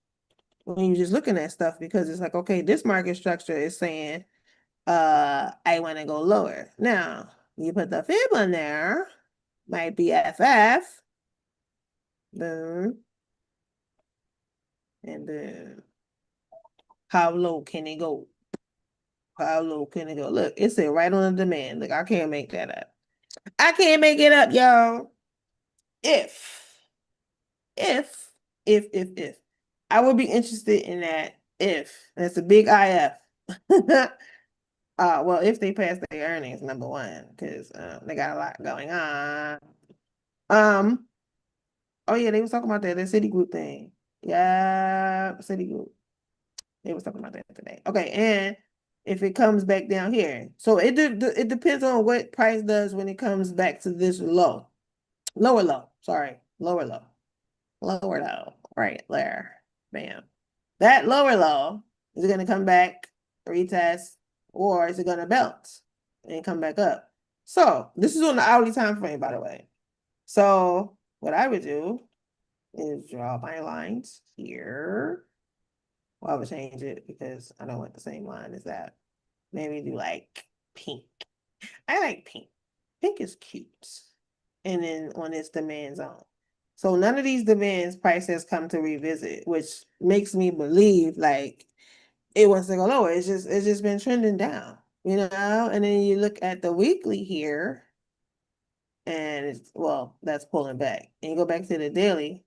when you're just looking at stuff, because it's like, okay, this market structure is saying I want to go lower. Now, you put the fib on there, might be FF. Boom. And then how low can it go? How low can it go? Look, it said right on the demand. Look, I can't make that up. I can't make it up, y'all. If, if, I would be interested in that if. That's a big IF. Well, if they pass their earnings, number one, because they got a lot going on. Oh yeah, they was talking about that Citigroup thing. Yeah, Citigroup. They was talking about that today. Okay, and if it comes back down here, so it depends on what price does when it comes back to this low, lower low. Sorry, lower low, right there. Bam. That lower low is it going to come back, retest, or is it going to bounce and come back up? So this is on the hourly time frame, by the way. So what I would do is draw my lines here. Well, I would change it because I don't want the same line as that. Maybe do like pink. I like pink. Pink is cute. And then on this demand zone. So none of these demands price has come to revisit, which makes me believe like it wants to go lower. It's just been trending down, you know? And then you look at the weekly here, and it's well, that's pulling back. And you go back to the daily.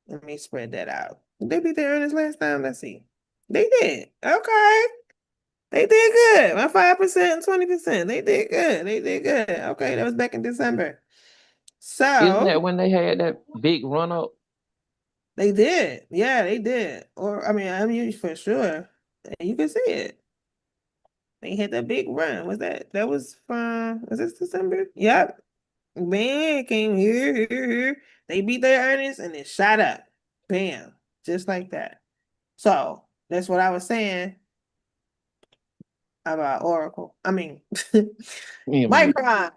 Let me spread that out. Did they beat their earnings last time? Let's see. They did. Okay. They did good. My 5% and 20%. They did good. They did good. Okay, that was back in December. Isn't So that when they had that big run up? they did. Yeah, they did. Or I mean for sure. You can see it. They had that big run. That was from was this December? Yep. Man came here. They beat their earnings and it shot up. Bam. Just like that. So that's what I was saying about Oracle. I mean, MU. Micron.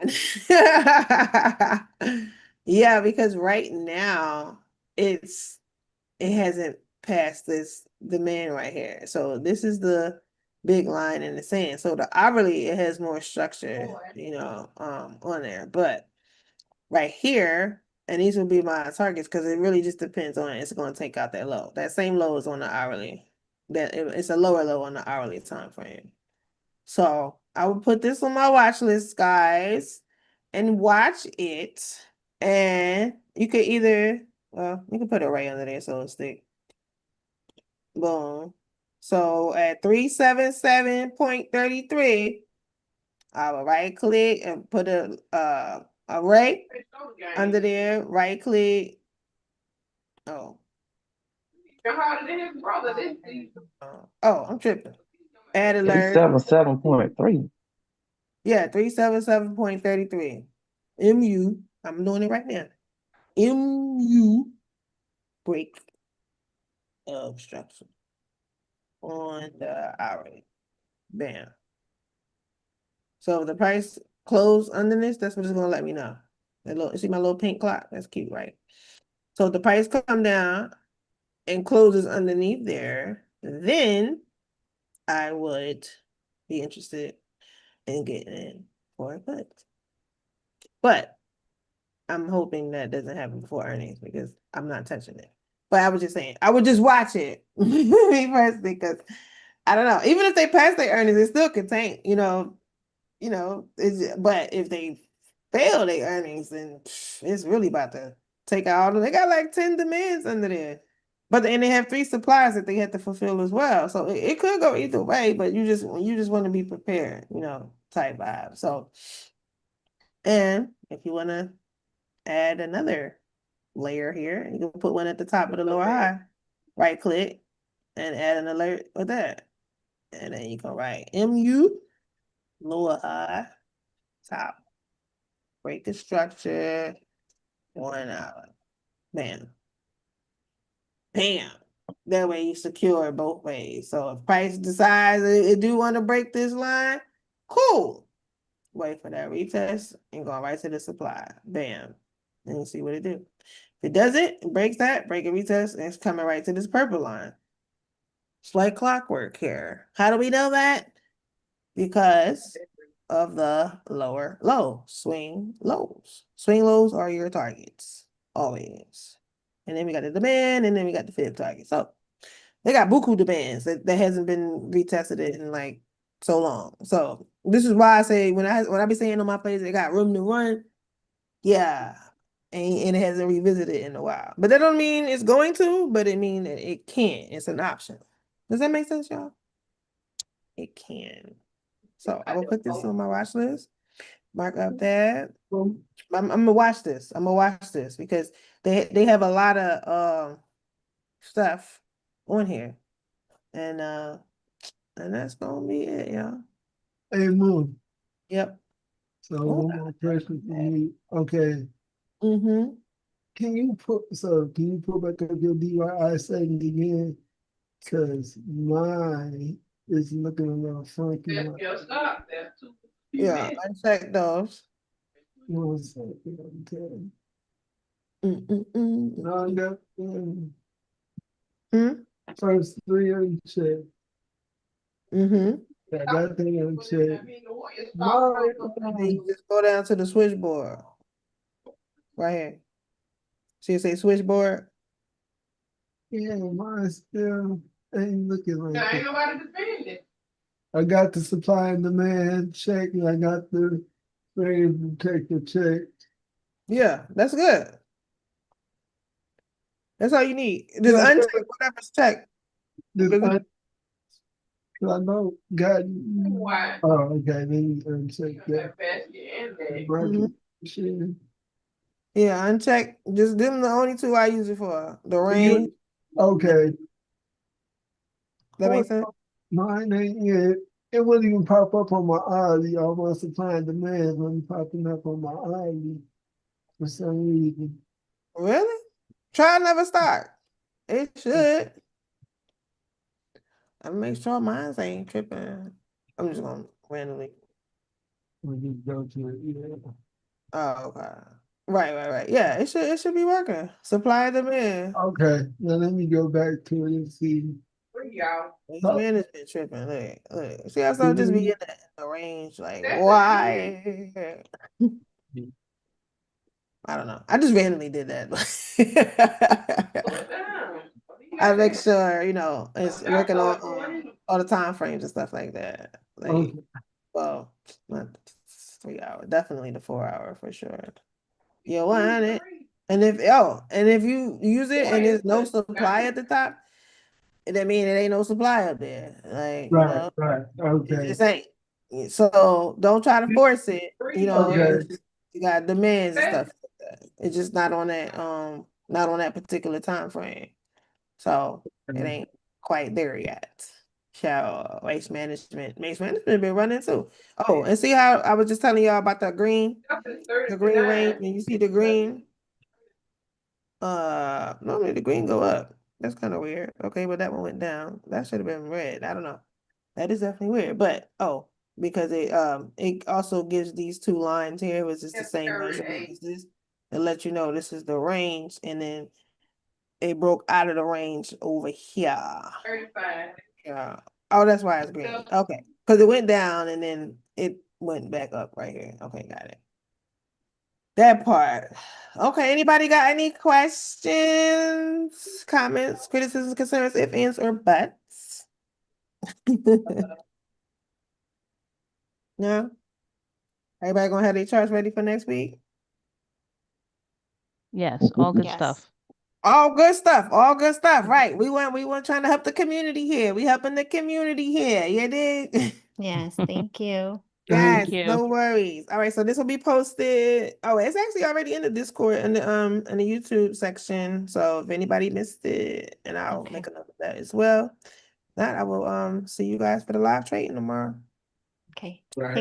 Yeah, because right now it hasn't passed this demand right here. So this is the big line in the sand. So the hourly it has more structure, on there. But right here, and these will be my targets because it really just depends on it's going to take out that low. That same low is on the hourly. It's a lower low on the hourly time frame. So I will put this on my watch list, guys, and watch it. And you could you can put it right under there so it'll stick. Boom. So at 377.33, I will right click and put a array under there, right click. Oh. Oh, I'm tripping. Add alert. 377.3. Yeah, 377.33. MU. I'm doing it right now. MU break of structure on the hourly. Bam. So if the price close under this, that's what it's gonna let me know. See my little pink clock? That's cute, right? So if the price come down and closes underneath there, then I would be interested in getting in for a put. But I'm hoping that doesn't happen before earnings because I'm not touching it. But I was just saying, I would just watch it me personally because I don't know. Even if they pass their earnings, it still could tank. But if they fail their earnings, then it's really about to take out all. They got like 10 demands under there. But then they have 3 suppliers that they have to fulfill as well. So it could go either way, but you just want to be prepared, type vibe. So, and if you want to add another layer here, you can put one at the top of the lower high, right click, and add an alert with that. And then you can write MU, lower high, top. Break the structure, 1 hour. Bam. Bam. That way you secure both ways. So if price decides it do want to break this line, cool. Wait for that retest and go right to the supply. Bam. And you see what it do. If it doesn't, it breaks that, break a retest, and it's coming right to this purple line. It's like clockwork here. How do we know that? because of the lower low. Swing lows. Swing lows are your targets, always. And then we got the demand, and then we got the fib target. So they got buku demands that hasn't been retested in like so long. So this is why I say when I be saying on my plays they got room to run, yeah. And it hasn't revisited in a while. But that don't mean it's going to, but it mean that it can. It's an option. Does that make sense, y'all? It can. So I will put this on my watch list. Mark up that. I'm gonna watch this. I'm gonna watch this because they have a lot of stuff on here. And that's gonna be it, y'all. Hey, Moon. Yep. So Oh, one more question for me. Okay. Mm-hmm. Can you put back up your DYI setting again? Cause mine is looking a little funky. Yeah, uncheck those. One second, okay. Mm-mm-mm. Now I got Hmm? first three unchecked. Mm-hmm. I got that unchecked. And then you just go down to the switchboard. Right here. See it say switchboard? Yeah, mine still ain't looking like that. I got the supply and demand check, and I got the frame protector check. Yeah, that's good. That's all you need. Just Yeah, uncheck whatever's checked. this, Because I know got okay, then you uncheck that. Mhm. Machine. Yeah, uncheck. Just them the only two I use it for. The range. Okay. That makes sense? Mine ain't yet. It wouldn't even pop up on my ID. Almost supply and demand wasn't popping up on my ID for some reason. Really? Try never start. It should. I make sure mine ain't tripping. I'm just gonna randomly. When you go to it, yeah. Oh, okay. Right. Yeah, it should be working. Supply and demand. Okay, now let me go back to it and see. This man has been tripping. Look. See how some just be in the range, like why? I don't know. I just randomly did that. I make sure, it's working on all the time frames and stuff like that. Like, Okay. well, not 3 hour, definitely the 4 hour for sure. You want it. And if you use it and there's no supply at the top, that means it ain't no supply up there. Like, Right, it okay. just ain't. So don't try to force it. Okay. You got demands and stuff like that. It's just not on that particular time frame. So it ain't quite there yet. Waste management been running too. Oh, and see how I was just telling y'all about the green range, and you see the green. Normally the green go up. That's kind of weird. Okay, but that one went down. That should have been red. I don't know. That is definitely weird. But because it also gives these two lines here, which is the same measurement as this, to let you know this is the range, and then it broke out of the range over here. Yeah. Oh, that's why it's green. Okay. Because it went down and then it went back up right here. Okay, got it. That part. Okay, anybody got any questions, comments, criticisms, concerns, if, ands, or buts? No? Everybody gonna have their charts ready for next week? Yes, all good Yes. stuff. All good stuff. All good stuff. Right. We want trying to help the community here. We helping the community here. You dig? Yes, thank you. Yes, Thank you. no worries. All right, so this will be posted. Oh, it's actually already in the Discord in the YouTube section. So if anybody missed it, and I'll Okay. make a note of that as well. That I will see you guys for the live trading tomorrow. Okay. Right.